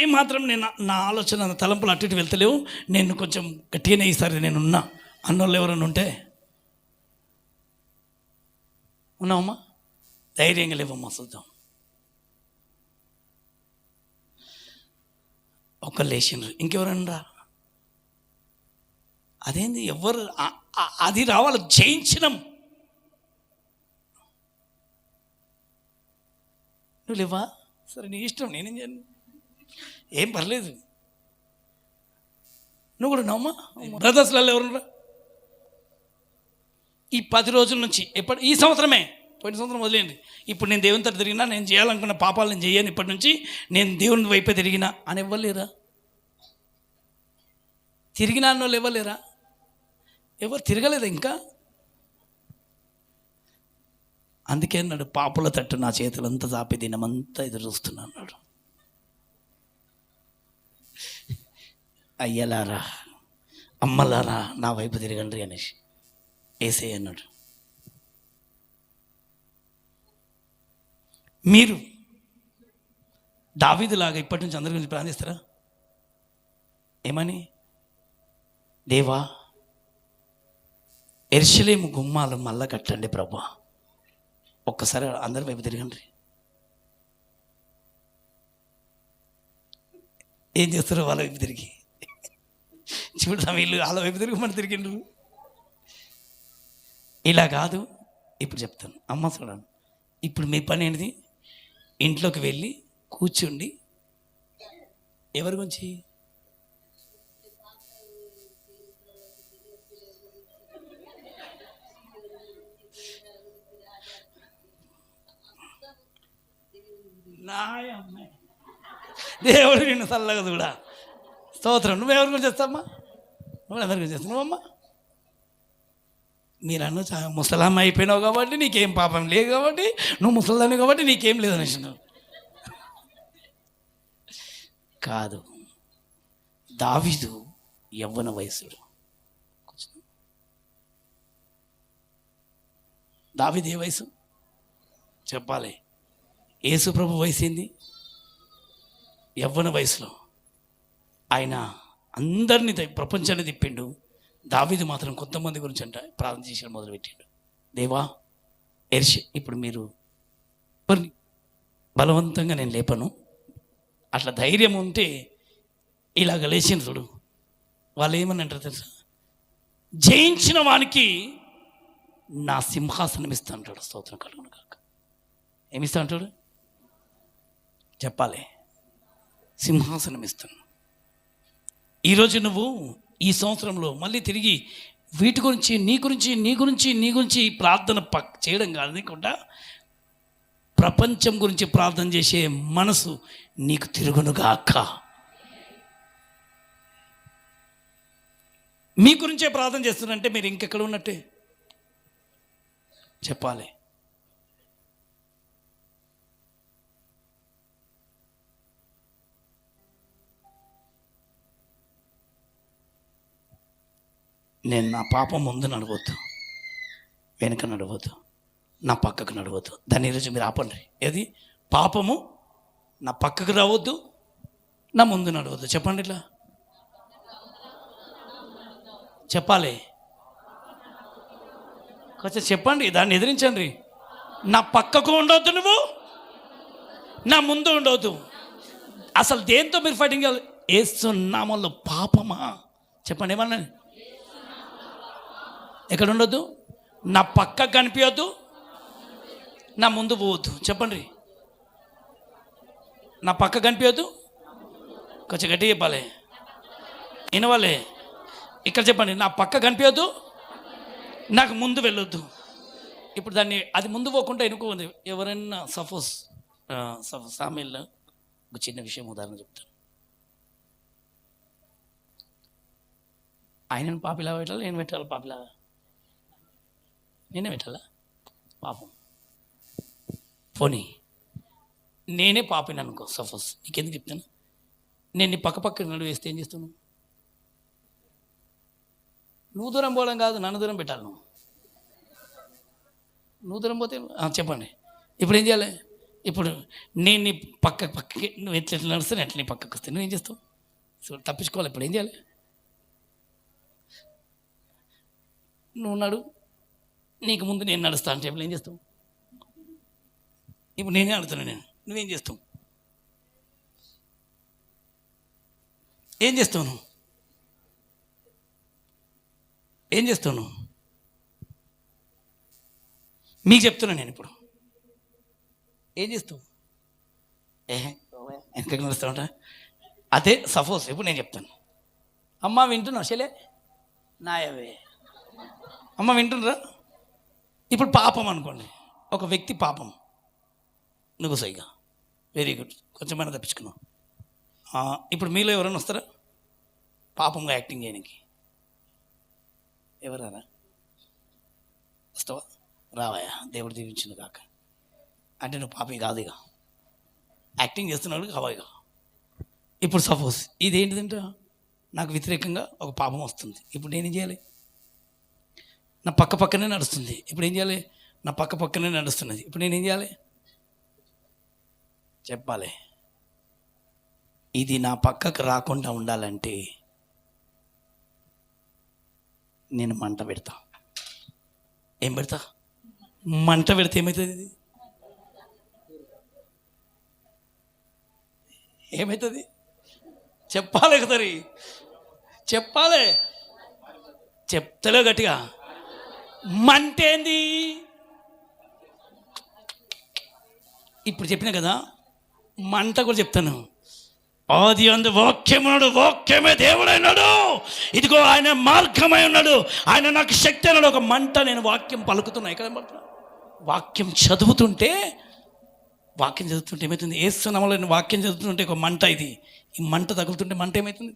ఏమాత్రం నేను నా ఆలోచన, నా తలంపులు అటు ఇటు వెళ్తలేవు. నేను కొంచెం గట్టిగానే ఈసారి నేను ఉన్నా. అన్నోళ్ళు ఎవరైనా ఉంటే ఉన్నావమ్మా? ధైర్యంగా లేవమ్మా, చూద్దాం. ఒకళ్ళు లేచిండ్రు, ఇంకెవరన్నా రా. అదేంది ఎవరు అది రావాలి, జయించినం. నువ్వు లేవా? సరే నీ ఇష్టం, నేనేం చేయను, ఏం పర్లేదు. నువ్వు కూడా నమ్మా. బ్రదర్స్లలో ఎవరున్నా? ఈ 10 రోజుల నుంచి ఈ సంవత్సరమే, పోయిన సంవత్సరం వదిలేండి, ఇప్పుడు నేను దేవుని తరపు తిరిగినా, నేను చేయాలనుకున్న పాపాలు నేను చేయను, ఇప్పటి నుంచి నేను దేవుని వైపే తిరిగినా అని ఇవ్వలేరా? తిరిగినా అన్న వాళ్ళు ఇవ్వలేరా? ఎవరు తిరగలేదా ఇంకా? అందుకే అన్నాడు, పాపుల తట్టు నా చేతులంతా చాపి దినమంతా ఎదురు చూస్తున్నా అన్నాడు. అయ్యలారా, అమ్మలారా, నా వైపు తిరగండి అనేసి ఏసే అన్నాడు. మీరు దావీదులాగా ఇప్పటి నుంచి అందరి గురించి ప్రార్థిస్తారా? ఏమని? దేవా, యెరూషలేము గుమ్మాలు మళ్ళా కట్టండి ప్రభా. ఒక్కసారి అందరి వైపు తిరగండి. ఏం చేస్తారో వాళ్ళ వైపు తిరిగి చూడరా, వీళ్ళు వాళ్ళ వైపు తిరిగి తిరిగిండ్రు. ఇలా కాదు, ఇప్పుడు చెప్తాను. అమ్మ చూడండి, ఇప్పుడు మీ పని ఏంటిది? ఇంట్లోకి వెళ్ళి కూర్చుండి ఎవరి గురించి? దేవుడు నిన్ను చల్లగా చూడా. స్తోత్రం. నువ్వెవరి గురించి చేస్తావమ్మా? నువ్వు ఎవరి గురించి చేస్తావు? నువ్వమ్మా, మీరన్ను ముసలామ్మ అయిపోయినావు కాబట్టి నీకేం పాపం లేదు కాబట్టి, నువ్వు ముసలాన్ని కాబట్టి నీకేం లేదు అనేసినావు. కాదు, దావీదు యవ్వన వయసుడు. దావీదు ఏ వయసు చెప్పాలి? యేసు ప్రభు వయసు ఏంది? యవ్వన వయసులో. ఆయన అందరినీ ప్రపంచాన్ని తిప్పిండు. దావీదు మాత్రం కొంతమంది గురించి అంట ప్రార్థన చేసి మొదలుపెట్టిండు. దేవా, ఇప్పుడు మీరు బలవంతంగా నేను లేపను, అట్లా ధైర్యం ఉంటే ఇలాగ లేచిన చూడు. వాళ్ళు ఏమని అంటారు తెలుసా? జయించిన వానికి నా సింహాసనం ఇస్తా అంటాడు. స్తోత్రం కలుగును కాక. ఏమిస్తా అంటాడు చెప్పాలి? సింహాసనం ఇస్తాను. ఈరోజు నువ్వు ఈ సంవత్సరంలో మళ్ళీ తిరిగి వీటి గురించి, నీ గురించి, నీ గురించి, నీ గురించి ప్రార్థన చేయడం కాకుండా ప్రపంచం గురించి ప్రార్థన చేసే మనసు నీకు తిరుగునుగాక. మీ గురించే ప్రార్థన చేస్తున్నారంటే మీరు ఇంకెక్కడ ఉన్నట్టే చెప్పాలి. నేను నా పాపం ముందు నడవద్దు, వెనుక నడవద్దు, నా పక్కకు నడవద్దు. దాన్ని ఈరోజు మీరు ఆపండి. ఏది? పాపము నా పక్కకు రావద్దు, నా ముందు నడవద్దు. చెప్పండి, ఇట్లా చెప్పాలి. కొంచెం చెప్పండి, దాన్ని ఎదిరించండి. నా పక్కకు ఉండవద్దు, నువ్వు నా ముందు ఉండవద్దు. అసలు దేంతో మీరు ఫైటింగ్ చేయాలి? యేసు నామములో పాపమా? చెప్పండి, ఏమన్నా? ఎక్కడ ఉండొద్దు? నా పక్క కనిపించద్దు, నా ముందు పోవద్దు. చెప్పండి, నా పక్క కనిపించద్దు. కొంచెం గట్టిగా చెప్పాలి, వినవాలి. ఇక్కడ చెప్పండి, నా పక్క కనిపించద్దు, నాకు ముందు వెళ్ళొద్దు. ఇప్పుడు దాన్ని అది ముందు పోకుండా ఎన్నుకోండి. ఎవరైనా సపోజ్ సామెల్లో ఒక చిన్న విషయం ఉదాహరణ చెప్తాను. ఆయనను పాపిలా పెట్టాలి, నేను పెట్టాలి పాపిలా? నేనే పెట్టాలా? పాపం పోనీ నేనే పాపిని అనుకో సపోజ్. నీకెందుకు చెప్తాను? నేను నీ పక్క నడువేస్తే ఏం చేస్తున్నావు? నువ్వు దూరం పోవడం కాదు, నన్ను దూరం పెట్టాలి. నువ్వు దూరం పోతే చెప్పండి, ఇప్పుడు ఏం చేయాలి? ఇప్పుడు నేను నీ పక్కకి నువ్వు ఎట్లా నడుస్తాను, ఎట్లా నీ పక్కకు వస్తే నువ్వేం చేస్తావు? సో తప్పించుకోవాలి. ఇప్పుడు ఏం చేయాలి? నువ్వు నడు, నీకు ముందు నేను నడుస్తా అంటే ఇప్పుడు ఏం చేస్తావు? ఇప్పుడు నేనే అడుగుతున్నాను, నువ్వేం చేస్తావు? ఏం చేస్తావు నువ్వు? ఏం చేస్తావు నువ్వు? మీకు చెప్తున్నా నేను ఇప్పుడు. ఏం చేస్తావు? వెనకకి నడుస్తావుంటా? అదే సపోజ్ ఇప్పుడు నేను చెప్తాను. అమ్మ వింటున్నావు? చెలే నాయవే అమ్మ వింటున్నారా? ఇప్పుడు పాపం అనుకోండి, ఒక వ్యక్తి పాపం, నువ్వు సైగా వెరీ గుడ్, కొంచెమైనా తప్పించుకున్నావు. ఇప్పుడు మీలో ఎవరైనా వస్తారా పాపంగా యాక్టింగ్ చేయడానికి? ఎవరారా? వస్తావా? రావాయా? దేవుడు దీవించింది కాక అంటే నువ్వు పాపి కాదు, ఇక యాక్టింగ్ చేస్తున్నాడు కావాయిగా. ఇప్పుడు సపోజ్ ఇదేంటిదంటే నాకు వ్యతిరేకంగా ఒక పాపం వస్తుంది, ఇప్పుడు నేనేం చేయాలి? నా పక్కనే నడుస్తుంది, ఇప్పుడు ఏం చేయాలి? నా పక్కనే నడుస్తున్నది, ఇప్పుడు నేనేం చేయాలి? చెప్పాలి. ఇది నా పక్కకు రాకుండా ఉండాలంటే నేను మంట పెడతా. ఏం పెడతా? మంట పెడితే ఏమవుతుంది? ఇది ఏమవుతుంది? చెప్పాలి కదరి, చెప్పాలి. చెప్తలే గట్టిగా. మంట ఏంది? ఇప్పుడు చెప్పినా కదా, మంట కూడా చెప్తాను. ఆది అందు వాక్యమున్నాడు, వాక్యమే దేవుడైనాడు, ఇదిగో ఆయన మార్గమై ఉన్నాడు, ఆయన నాకు శక్తి అన్నాడు. ఒక మంట. నేను వాక్యం పలుకుతున్నా, ఎక్కడ పడుతున్నా? వాక్యం చదువుతుంటే ఏమవుతుంది? ఏస్తున్నామలో నేను వాక్యం చదువుతుంటే ఒక మంట. ఇది ఈ మంట తగులుతుంటే మంట ఏమవుతుంది?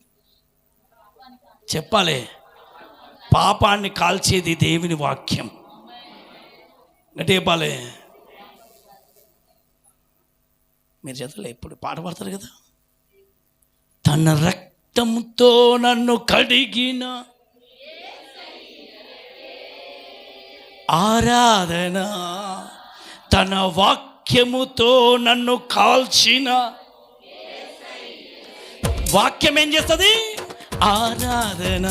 చెప్పాలి. పాపాన్ని కాల్చేది దేవుని వాక్యం. గట్టి చెప్పాలి. మీరు చదవలే, ఎప్పుడు పాట పాడతారు కదా, తన రక్తంతో నన్ను కడిగిన ఆరాధన, తన వాక్యముతో నన్ను కాల్చిన వాక్యం ఏం చేస్తుంది? ఆరాధన,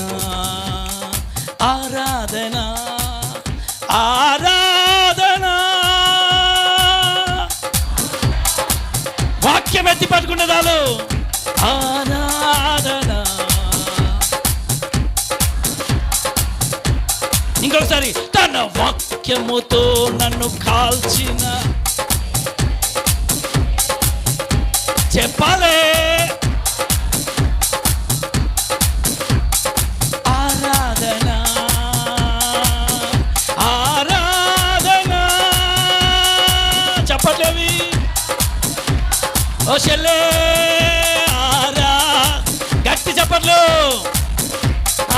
ఆరాధన, ఆరాధన. వాక్యం ఎత్తి పట్టుకుంటే చాలు. ఆరాధన. ఇంకొకసారి, తన వాక్యముతో నన్ను కాల్చిన. చెప్పాలే. ఆరాధన, ఆరాధన. చెప్పట్లేవి ఓ చెల్లే, గట్టి చెప్పట్లు.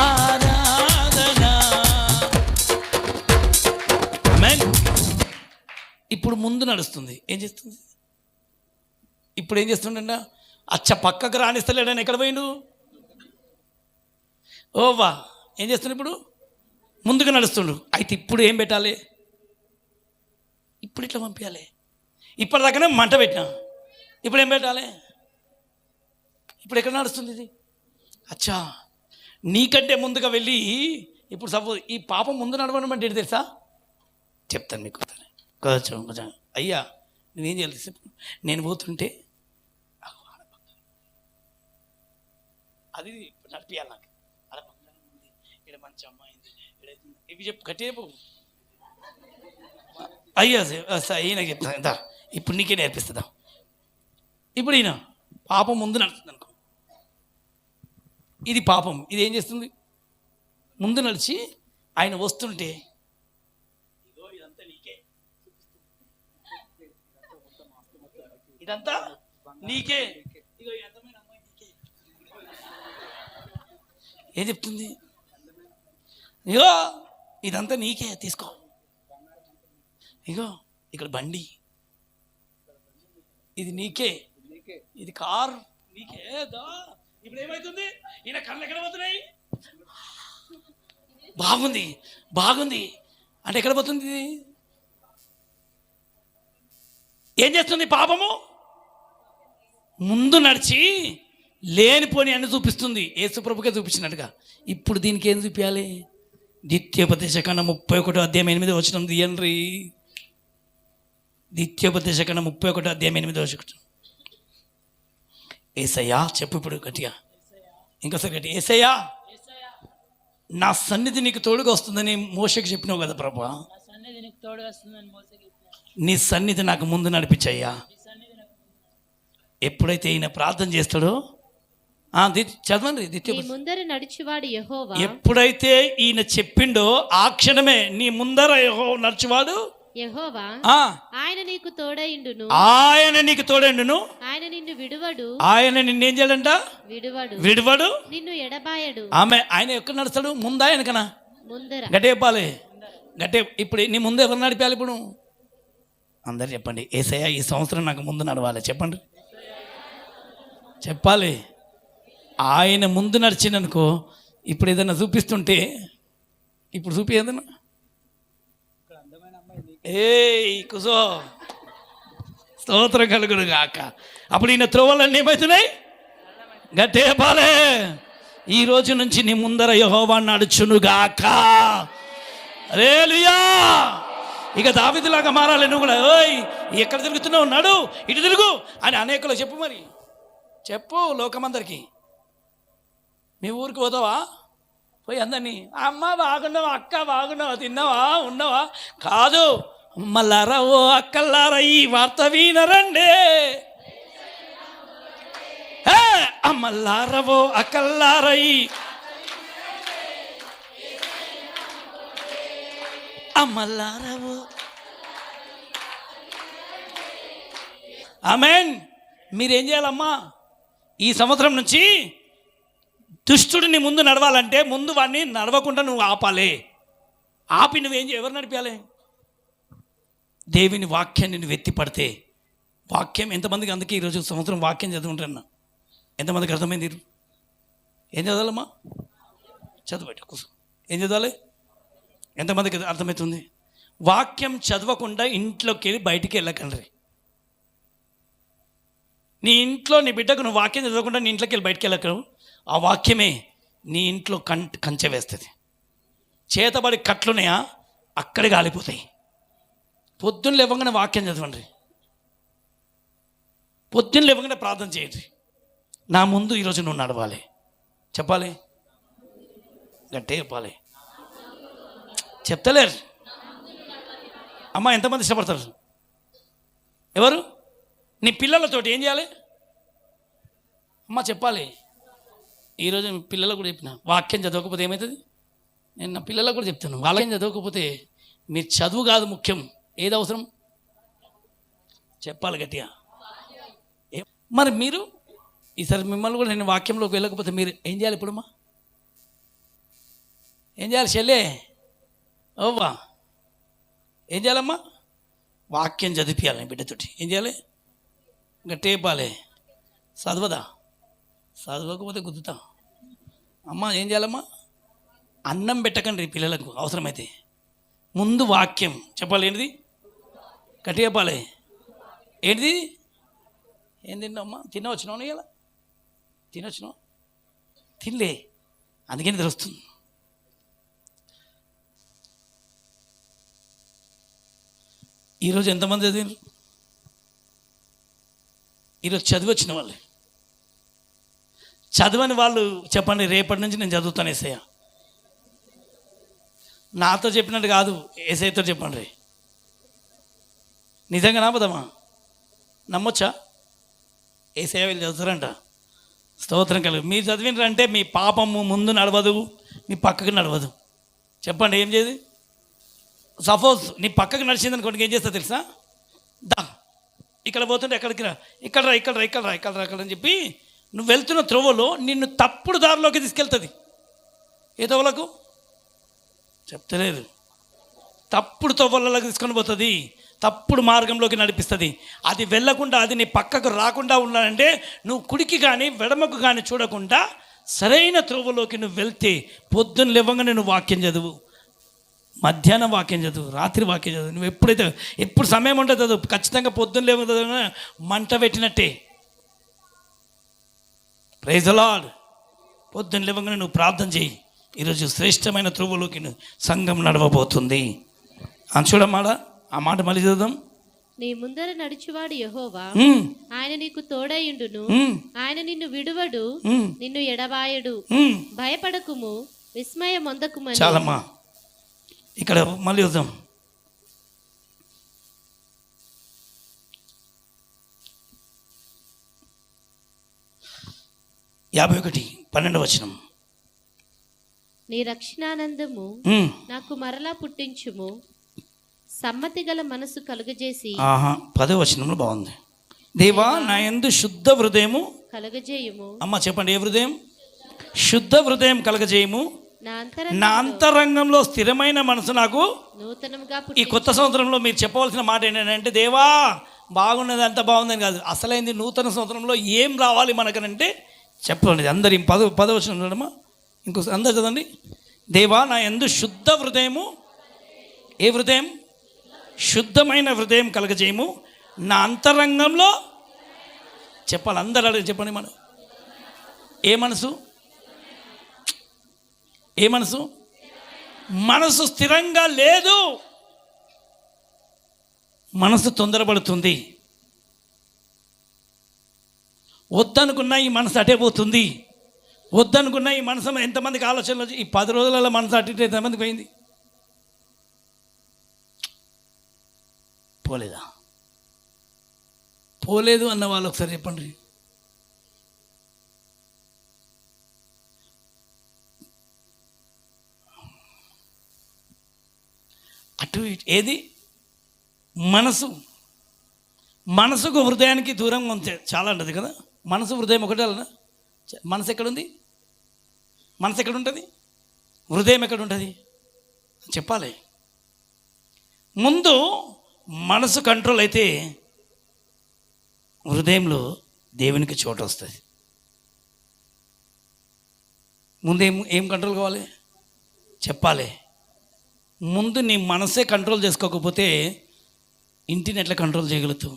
ఆరాధన. ఇప్పుడు ముందు నడుస్తుంది, ఏం చేస్తుంది? ఇప్పుడు ఏం చేస్తుండ? పక్కకు రాణిస్తలేడని ఎక్కడ పోయిండు? ఓవా ఏం చేస్తుండు? ఇప్పుడు ముందుకు నడుస్తుండు. అయితే ఇప్పుడు ఏం పెట్టాలి? ఇప్పుడు ఇట్లా పంపించాలి. ఇప్పటిదాకానే మంట పెట్టినా, ఇప్పుడు ఏం పెట్టాలి? ఇప్పుడు ఎక్కడ నడుస్తుంది ఇది? అచ్చా, నీకంటే ముందుగా వెళ్ళి ఇప్పుడు సపోజ్ ఈ పాపం ముందు నడవడం అంటే ఏంటి తెలుసా? చెప్తాను మీకు. కొంచెం అయ్యా నువ్వేం చేయాలి? నేను పోతుంటే అది నడిపియాలి నాకు. అలా ఉంది, ఇక్కడ మంచి అమ్మాయింది, ఇవి చెప్పు, గట్టి చెప్పు. అయ్యా ఈయనకి చెప్తా, ఇప్పుడు నీకే నేర్పిస్తుందా? ఇప్పుడు ఈయన పాపం ముందు నడుస్తుంది అనుకో, ఇది పాపం. ఇది ఏం చేస్తుంది? ముందు నడిచి ఆయన వస్తుంటే ఇగో ఇదంతా నీకే, ఇదంతా నీకే, ఇగో ఈ అందమైన అమ్మాయి నీకే. ఏం చెప్తుంది? ఇగో ఇదంతా నీకే, తీసుకో. ఇగో ఇక్కడ బండి, ఇది నీకే, ఇది కారు నీకే. ఇప్పుడు ఏమవుతుంది? ఈయన కళ్ళు ఎక్కడ పోతున్నాయి? బాగుంది బాగుంది అంటే ఎక్కడ పోతుంది? ఏం చేస్తుంది పాపము? ముందు నడిచి లేనిపోని అన్ని చూపిస్తుంది, యేసుప్రభుకే చూపించినట్టుగా. ఇప్పుడు దీనికి ఏం చూపించాలి? ద్వితీయోపదేశకాండం 31:8 తీయండి. ద్వితీయోపదేశకాండం 31:8. యేసయ్యా చెప్పు ఇప్పుడు గట్టిగా, ఇంకోసారి గట్టిగా. యేసయ్యా నా సన్నిధి నీకు తోడుగా వస్తుందని మోషకి చెప్పినావు కదా ప్రభా, నీ సన్నిధి నాకు ముందు నడిపించయ్యా. ఎప్పుడైతే ఈయన ప్రార్థన చేస్తాడో చదవండి. ఎప్పుడైతే ఈయన చెప్పిండో ఆ క్షణమే నీ ముందర యెహోవా నడుచువాడు యెహోవా ఆయన నీకు తోడైండును, ఆయన నీకు తోడైండును, ఆయన నిన్ను విడువడు, ఆయన నిన్నేం చేయాలంట, విడువడు, నిన్ను ఎడబాయడు. ఆమె ఆయన ఎక్కడ నడుస్తాడు, ముందా వెనకనా? ముందర. గట్టే చెప్పాలి, గట్టే. ఇప్పుడు నీ ముందు ఎవరు నడిపాలి? ఇప్పుడు అందరు చెప్పండి, యేసయ్య ఈ సంవత్సరం నాకు ముందు నడవాలి. చెప్పండి, చెప్పాలి. ఆయన ముందు నడిచిననుకో, ఇప్పుడు ఏదైనా చూపిస్తుంటే, ఇప్పుడు చూపి ఏదన్నా, కుసో స్తోత్రం కలుగును గాక. అప్పుడు ఈయన త్రోవలన్నీ ఏమవుతున్నాయి? గట్టే పాలే. ఈ రోజు నుంచి నీ ముందర యెహోవా నడుచును గాక. హల్లెలూయా. ఇక దావీదులాగా మారాలి నువ్వు కూడా. ఓయ్ ఎక్కడ తిరుగుతున్నావు, నడు, ఇటు తిరుగు అని అనేకలు చెప్పు. మరి చెప్పు లోకమందరికి. మీ ఊరికి పోతావా? పోయి అందరినీ అమ్మ బాగున్నావా, అక్క బాగున్నావా, తిన్నావా, ఉన్నావా? కాదు, మళ్ళారా ఓ అక్కల్లారా ఈ వార్త వినరండే. అమ్మల్లారా ఓ అక్కల్లారా ఈ అమ్మల్లారా ఓ. ఆమేన్. మీరేం చేయాలమ్మా? ఈ సంవత్సరం నుంచి దుష్టుడిని ముందు నడవాలంటే ముందు వాడిని నడవకుండా నువ్వు ఆపాలి. ఆపి నువ్వేం చేయ, ఎవరు నడిపాలి? దేవుని వాక్యాన్ని నువ్వు ఎత్తి పడితే, వాక్యం ఎంతమందికి, అందుకే ఈరోజు సంవత్సరం వాక్యం చదువుకుంటున్నా. ఎంతమందికి అర్థమైంది? ఏం చదవాలమ్మా? చదవబెట్టు కూర్చో. ఏం చదవాలి? ఎంతమందికి అర్థమవుతుంది? వాక్యం చదవకుండా ఇంట్లోకి వెళ్ళి బయటికి వెళ్ళకండి. నీ ఇంట్లో నీ బిడ్డకు నువ్వు వాక్యం చదవకుండా నీ ఇంట్లోకి వెళ్ళి బయటికి వెళ్ళకరు. ఆ వాక్యమే నీ ఇంట్లో కంచె వేస్తుంది. చేతబడి కట్లున్నాయా, అక్కడే కాలిపోతాయి. పొద్దున్న లేవగానే వాక్యం చదవండి, పొద్దున్న లేవగానే ప్రార్థన చేయండి. నా ముందు ఈరోజు నువ్వు నడవాలి. చెప్పాలి, గట్టే చెప్పాలి. చెప్తలేరు అమ్మ. ఎంతమంది ఇష్టపడతారు? ఎవరు? నీ పిల్లలతోటి ఏం చేయాలి అమ్మ? చెప్పాలి. ఈరోజు పిల్లలకు కూడా చెప్పిన, వాక్యం చదవకపోతే ఏమవుతుంది? నేను నా పిల్లలకు కూడా చెప్తాను, వాళ్ళకి చదవకపోతే మీరు చదువు కాదు ముఖ్యం, ఏది అవసరం చెప్పాలి గట్టిగా. మరి మీరు ఈసారి మిమ్మల్ని కూడా నేను వాక్యంలోకి వెళ్ళకపోతే మీరు ఏం చేయాలి? ఇప్పుడమ్మా ఏం చేయాలి? చెల్లే ఓవా ఏం చేయాలమ్మా? వాక్యం చదివియాలి బిడ్డతోటి. ఏం చేయాలి? గట్టే చెప్పాలి. చదవదా? చదవకపోతే గుద్దుతా. అమ్మ ఏం చేయాలమ్మా? అన్నం పెట్టకండి పిల్లలకు. అవసరమైతే ముందు వాక్యం చెప్పాలి. ఏంటిది? గట్టి చెప్పాలి. ఏంటిది? ఏం తిన్నావమ్మా? తినవచ్చినావు? ఇలా తినొచ్చినావు? తినలే, అందుకని తెలుస్తుంది. ఈరోజు ఎంతమంది చదివారు? ఈరోజు చదివి వచ్చిన వాళ్ళు. చదవని వాళ్ళు చెప్పండి, రేపటి నుంచి నేను చదువుతాను యేసయ్య. నాతో చెప్పినట్టు కాదు, యేసయ్యతో చెప్పండి. నిజంగా నమ్మదమ్మా? నమ్మొచ్చా? యేసయ్య వీళ్ళు చదువుతారంట. స్తోత్రం కలుగు. మీరు చదివినారంటే మీ పాపము ముందు నడవదు, మీ పక్కకు నడవదు. చెప్పండి ఏం చేయదు? సపోజ్ నీ పక్కకు నడిచింది అనుకోండి, ఏం చేస్తా తెలుసా? దా ఇక్కడ పోతుంటే ఎక్కడికి రా, ఇక్కడ రా, ఇక్కడ రా, ఇక్కడ రా, ఇక్కడ రా, ఇక్కడ అని చెప్పి నువ్వు వెళ్తున్న త్రోవలో నిన్ను తప్పుడు దారిలోకి తీసుకెళ్తుంది. ఏ తోవలకు చెప్తలేదు, తప్పుడు తోవలలోకి తీసుకొని పోతుంది, తప్పుడు మార్గంలోకి నడిపిస్తుంది. అది వెళ్ళకుండా, అది నీ పక్కకు రాకుండా ఉండాలంటే నువ్వు కుడికి కానీ వెడమకు కానీ చూడకుండా సరైన త్రోవలోకి నువ్వు వెళ్తే, పొద్దున్న లేవగానే నువ్వు వాక్యం చదువు, మధ్యాహ్నం వాక్యం చదువు, రాత్రి వాక్యం చదువు. నువ్వు ఎప్పుడైతే ఎప్పుడు సమయం ఉంటే చదువు. ఖచ్చితంగా పొద్దున్న లేవగా మంట పెట్టినట్టే. Praise the lord. పొద్దున్న లేవగానే నువ్వు ప్రార్థన చేయి. ఈరోజు శ్రేష్టమైన త్రువులోకి సంఘం నడవబోతుంది అని చూడమాట. ఆ మాట మళ్ళీ చదువుదాం. నీ ముందర నడుచువాడు యెహోవా, ఆయన నీకు తోడయుండును, ఆయన నిన్ను విడువడు, నిన్ను ఎడబాయడు. భయపడకుము, విస్మయం పొందకుమని. చాలమ్మా, ఇక్కడ మళ్ళీ చూద్దాం. యాభై 51:12. నీ రక్షణానందము నాకు మరలా పుట్టించుము, సమ్మతి గల మనసు కలుగజేసి. 10వ వచనంలో బాగుంది. దేవా నా యందు శుద్ధ హృదయము కలుగజేయుము. అమ్మ చెప్పండి, ఏ హృదయం? శుద్ధ హృదయం కలగజేయము. నా అంతరంగంలో స్థిరమైన మనసు నాకు నూతనంగా. ఈ కొత్త సంవత్సరంలో మీరు చెప్పవలసిన మాట ఏంటంటే, దేవా బాగున్నది అంత బాగుందని కాదు, అసలైంది నూతన సంవత్సరంలో ఏం రావాలి మనకనంటే చెప్పండి. అందరి 10వ వచనం చూడమ్మా, ఇంకో అందరు చదండి. దేవా నా యందు శుద్ధ హృదయము, ఏ హృదయం? శుద్ధమైన హృదయం కలగజేయము. నా అంతరంగంలో చెప్పాలి, అందరూ అడిగి చెప్పండి. మన ఏ మనసు? ఏ మనసు? మనసు స్థిరంగా లేదు. మనసు తొందరపడుతుంది. వద్దనుకున్నా ఈ మనసు అటే పోతుంది. వద్దనుకున్నా ఈ మనసు ఎంతమందికి ఆలోచనలు ఈ 10 రోజులలో మనసు అటు ఇటు ఎంతమందికి పోయింది? పోలేదా? పోలేదు అన్న వాళ్ళు ఒకసారి చెప్పండి. అటు ఇటు ఏది? మనసు. మనసుకు హృదయానికి దూరంగా ఉంటే చాలా ఉంటుంది కదా. మనసు హృదయం ఒకటే అలా. మనసు ఎక్కడుంది? మనసు ఎక్కడ ఉంటుంది? హృదయం ఎక్కడ ఉంటుంది చెప్పాలి. ముందు మనసు కంట్రోల్ అయితే హృదయంలో దేవునికి చోటు వస్తుంది. ముందు ఏం కంట్రోల్ కావాలి చెప్పాలి. ముందు నీ మనసే కంట్రోల్ చేసుకోకపోతే ఇంటిని ఎట్లా కంట్రోల్ చేయగలుగుతావు?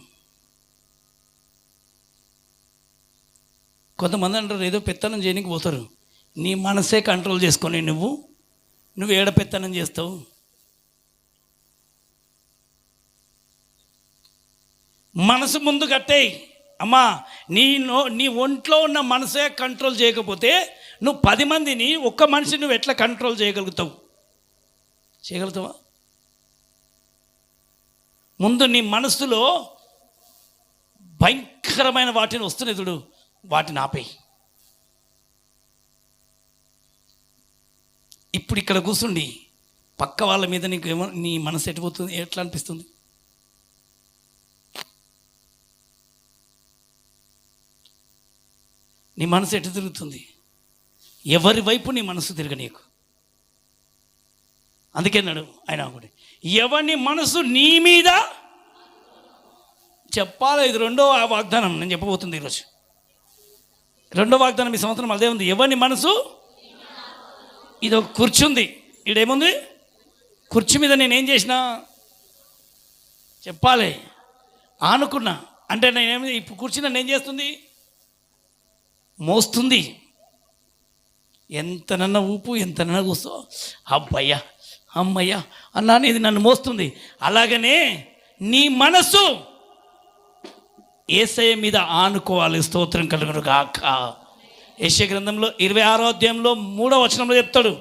కొంతమంది అంటారు ఏదో పెత్తనం చేయడానికి పోతారు. నీ మనసే కంట్రోల్ చేసుకొని నువ్వు ఏడ పెత్తనం చేస్తావు? మనసు ముందు కట్టేయి అమ్మా. నీ ఒంట్లో ఉన్న మనసే కంట్రోల్ చేయకపోతే నువ్వు 10 మందిని, ఒక్క మనిషిని నువ్వు ఎట్లా కంట్రోల్ చేయగలుగుతావు? చేయగలుగుతావా? ముందు నీ మనసులో భయంకరమైన వాటిని వస్తున్నాయి చూడు, వాటిని ఆపేయి. ఇప్పుడు ఇక్కడ కూర్చుండి పక్క వాళ్ళ మీద నీకు నీ మనసు ఎటుపోతుంది? ఎట్లా అనిపిస్తుంది? నీ మనసు ఎటు తిరుగుతుంది? ఎవరి వైపు నీ మనసు తిరగనీకు. అందుకే అన్నాడు ఆయన ఒకటి, ఎవరి మనసు నీ మీద చెప్పాలి. ఇది 2వ వాగ్దానం నేను చెప్పబోతుంది ఈరోజు. 2వ వాగ్దానం ఈ సంవత్సరం అదే ఉంది. ఎవరి మనసు? ఇది ఒక కుర్చీ ఉంది. ఈడేముంది? కుర్చీ మీద నేనేం చేసినా చెప్పాలి, ఆనుకున్నా అంటే నేనేమి ఇప్పుడు కుర్చీ నన్ను ఏం చేస్తుంది? మోస్తుంది. ఎంతనన్నా ఊపు, ఎంతనన్నా కూర్చో, అబ్బయ్యా అమ్మయ్యా అన్నాను, ఇది నన్ను మోస్తుంది. అలాగనే నీ మనసు యేసయ్య మీద ఆనుకోవాలి. స్తోత్రం కలుగును గాక. యెషయా గ్రంథంలో 26వ అధ్యాయంలో 3వ వచనంలో చెప్తాడు,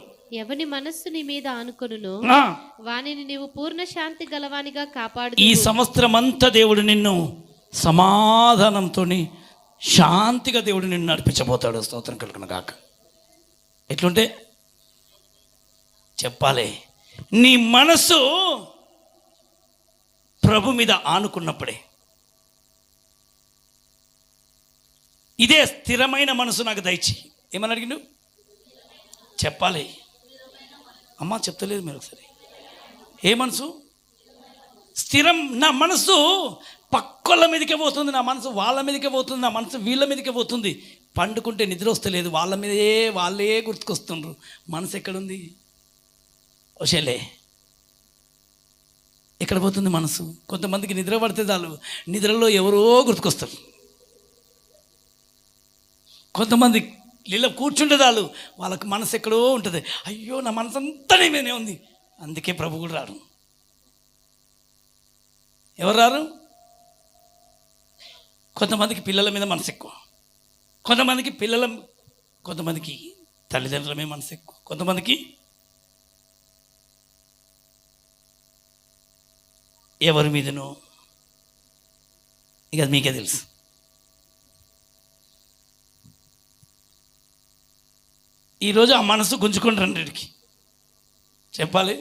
ఎవని మనస్సు నీ మీద ఆనుకొనును వానిని నీవు పూర్ణ శాంతి గలవానిగా కాపాడు. ఈ సంవత్సరం అంతా దేవుడు నిన్ను సమాధానంతో శాంతిగా దేవుడు నిన్ను నడిపించబోతాడు. స్తోత్రం కలుగును గాక. ఎట్లుంటే చెప్పాలి, నీ మనసు ప్రభు మీద ఆనుకున్నప్పుడే. ఇదే స్థిరమైన మనసు నాకు దయచి. ఏమని అడిగిండు? చెప్పాలి అమ్మా, చెప్తలేదు మీరు ఒకసారి. ఏ మనసు? స్థిరం. నా మనసు పక్కల మీదకే పోతుంది, నా మనసు వాళ్ళ మీదకే పోతుంది, నా మనసు వీళ్ళ మీదకే పోతుంది. పండుకుంటే నిద్ర వస్తలేదు, వాళ్ళే గుర్తుకొస్తుండ్రు. మనసు ఎక్కడుంది? ఓషేలే, ఎక్కడ పోతుంది మనసు? కొంతమందికి నిద్ర పడితే చాలు నిద్రలో ఎవరో గుర్తుకొస్తారు. కొంతమంది నీళ్ళ కూర్చుంటే చాలు వాళ్ళకి మనసు ఎక్కడో ఉంటుంది. అయ్యో నా మనసు అంతా నీ మీదనే ఉంది. అందుకే ప్రభు కూడా రారు. ఎవరు రారు? కొంతమందికి పిల్లల మీద మనసు ఎక్కువ, కొంతమందికి కొంతమందికి తల్లిదండ్రుల మీద మనసు ఎక్కువ, కొంతమందికి ఎవరి మీదనో. ఇక మీకే తెలుసు. ఈరోజు ఆ మనసు గుంజుకొని రండికి చెప్పాలి.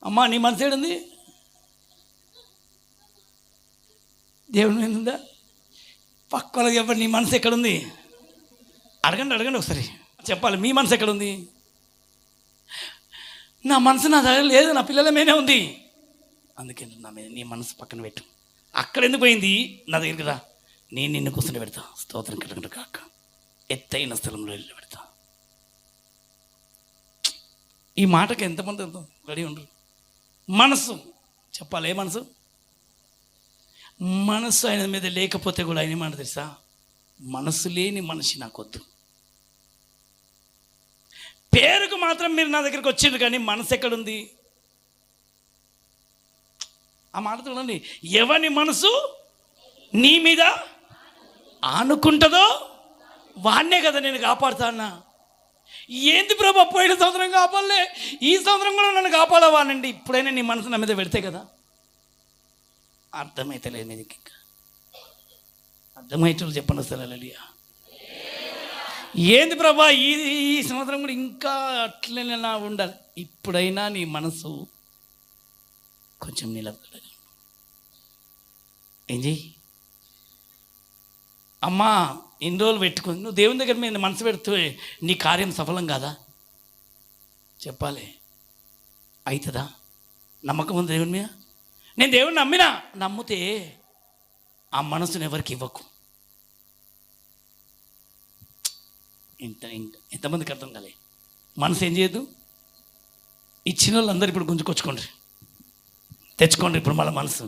అమ్మా నీ మనసు ఏడుంది? దేవుడి మీద ఉందా? పక్కన చెప్పండి, నీ మనసు ఎక్కడుంది? అడగండి ఒకసారి చెప్పాలి. మీ మనసు ఎక్కడుంది? నా మనసు నా దగ్గర లేదు, నా పిల్లల మీదే ఉంది. అందుకే నా మీద నీ మనసు పక్కన పెట్టు. అక్కడ ఎందుకు పోయింది? నా దగ్గరికి రా, నేను నిన్ను కూర్చుని పెడతా. స్తోత్రం కలగడు కాక ఎత్తైన స్థలంలో వెళ్ళి పెడతా. ఈ మాటకి ఎంతమంది రెడీ ఉండరు? మనసు చెప్పాలి. ఏ మనసు? మనసు ఆయన మీద లేకపోతే కూడా ఆయన ఏమంట తెలుసా? మనసు లేని మనిషి నాకొద్దు. పేరుకు మాత్రం మీరు నా దగ్గరికి వచ్చింది, కానీ మనసు ఎక్కడుంది? ఆ మాట చూడండి. ఎవరి మనసు నీ మీద ఆనుకుంటుందో వాడినే కదా నేను కాపాడుతా అన్నా. ఏంది ప్రభు, పోయిన సంవత్సరం కాపాడలే, ఈ సంవత్సరం కూడా నన్ను కాపాడవానండి. ఇప్పుడైనా నీ మనసు నా మీద పెడితే కదా. అర్థమైతలేదు మీకు? ఇంకా అర్థమయ్యేటోళ్ళు చెప్పండి అసలు. అలలియా. ఏంది ప్రభా, ఈ సంవత్సరం కూడా ఇంకా అట్లనే నా ఉండాలి. ఇప్పుడైనా నీ మనసు కొంచెం నిలబడ. ఏం చెయ్యి అమ్మా, ఇన్ని రోజులు పెట్టుకుని నువ్వు దేవుని దగ్గర మీద మనసు పెడితే నీ కార్యం సఫలం కాదా? చెప్పాలి. అవుతుందా? నమ్మకం ఉంది దేవుని మీద? నేను దేవుని నమ్మితే ఆ మనసును ఎవరికి ఇవ్వకు. ఎంతమందికి అర్థం కాలే? మనసు ఏం చేయదు? ఇచ్చిన వాళ్ళందరూ ఇప్పుడు గుంజుకొచ్చుకోండి, తెచ్చుకోండి ఇప్పుడు మళ్ళీ మనసు.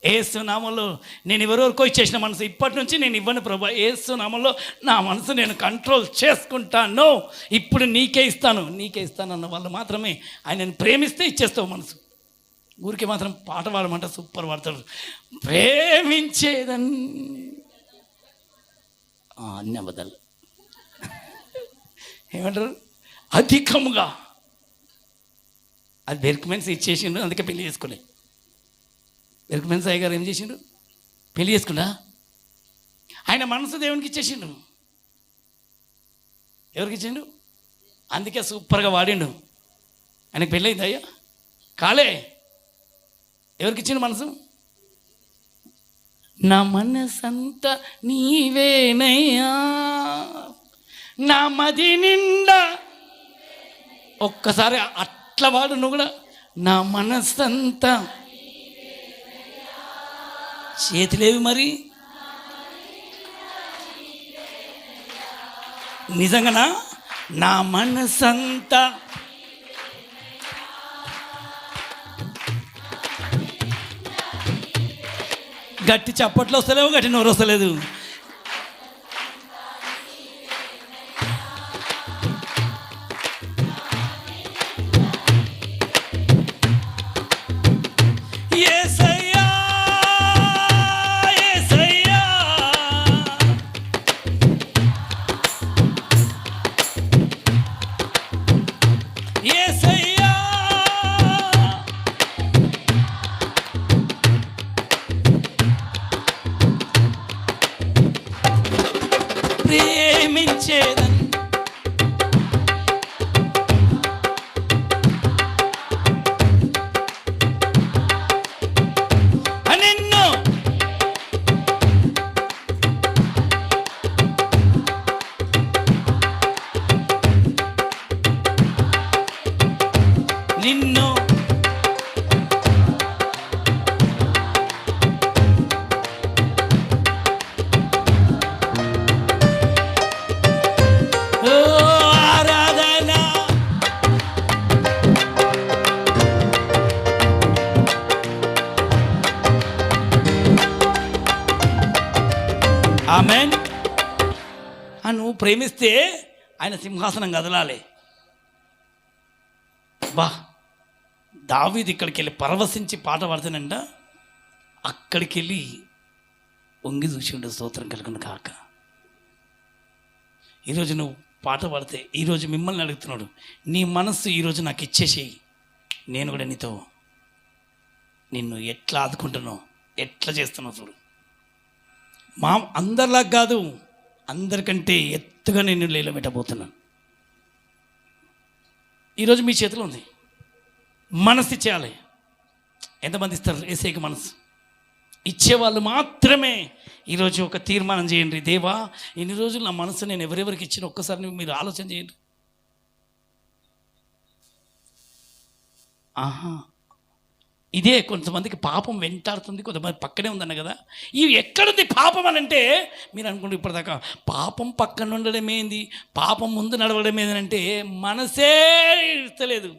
యేసు నామంలో నేను ఎవరెవరికో ఇచ్చేసిన మనసు ఇప్పటి నుంచి నేను ఇవ్వను ప్రభా. యేసు నామంలో నా మనసు నేను కంట్రోల్ చేసుకుంటాను. ఇప్పుడు నీకే ఇస్తాను అన్న వాళ్ళు మాత్రమే ఆయనను ప్రేమిస్తే ఇచ్చేస్తావు మనసు. ఊరికి మాత్రం పాట పాడమంటే సూపర్ పాడతాడు. ప్రేమించేదని అన్ని అబద్ధాలు ఏమంటారు? అధికముగా. అది బెర్క్మెన్స్ ఇచ్చేసిండు, అందుకే పెళ్లి చేసుకోలే. బెర్క్మెన్స్ అయ్య గారు ఏం చేసిండు? పెళ్లి చేసుకున్నా. ఆయన మనసు దేవునికి ఇచ్చేసిండు. ఎవరికి ఇచ్చిండు? అందుకే సూపర్గా వాడిండు. ఆయనకు పెళ్ళి అయింది అయ్యా? కాలే. ఎవరికి ఇచ్చిండు మనసు? నా మనసంతా నీవేనయ్యా, నా మది నిండా. ఒక్కసారి అట్లా వాడు నువ్వు కూడా. నా మనసంతా. చేతులేవి మరి? నిజంగానా? నా మనసంతా. గట్టి చప్పట్లు వస్తలేవు, గట్టి నోరు వస్తలేదు. ప్రేమించేదన్ నిన్ను నిన్ను ఆమెన్. నువ్వు ప్రేమిస్తే ఆయన సింహాసనం కదలాలి. బా, దావీదు ఇక్కడికి వెళ్ళి పరవశించి పాట పాడుతానంట, అక్కడికి వెళ్ళి వంగి చూసిండు. స్తోత్రం కలుగును కాక. ఈరోజు నువ్వు పాట పాడితే, ఈరోజు మిమ్మల్ని అడుగుతున్నాడు, నీ మనస్సు ఈరోజు నాకు ఇచ్చేసేయి, నేను కూడా నీతో నిన్ను ఎట్లా ఆదుకుంటున్నావు, ఎట్లా చేస్తున్నావు చూడు. మా అందరిలా కాదు, అందరికంటే ఎత్తుగా నేను నిలబెట్టబోతున్నాను. ఈరోజు మీ చేతిలో ఉంది. మనసు ఇచ్చేయాలి. ఎంతమంది ఇస్తారు యేసయ్యకి మనసు? ఇచ్చేవాళ్ళు మాత్రమే ఈరోజు ఒక తీర్మానం చేయండి. దేవా, ఇన్ని రోజులు నా మనసు నేను ఎవరెవరికి ఇచ్చిన ఒక్కసారి మీరు ఆలోచన చేయండి. ఇదే కొంతమందికి పాపం వెంటాడుతుంది, కొంతమంది పక్కనే ఉందన్న కదా. ఇవి ఎక్కడుంది పాపం అని అంటే మీరు అనుకుంటే ఇప్పటిదాకా పాపం పక్కన ఉండడం ఏంది, పాపం ముందు నడవడం ఏంటంటే మనసే ఇస్తలేదు.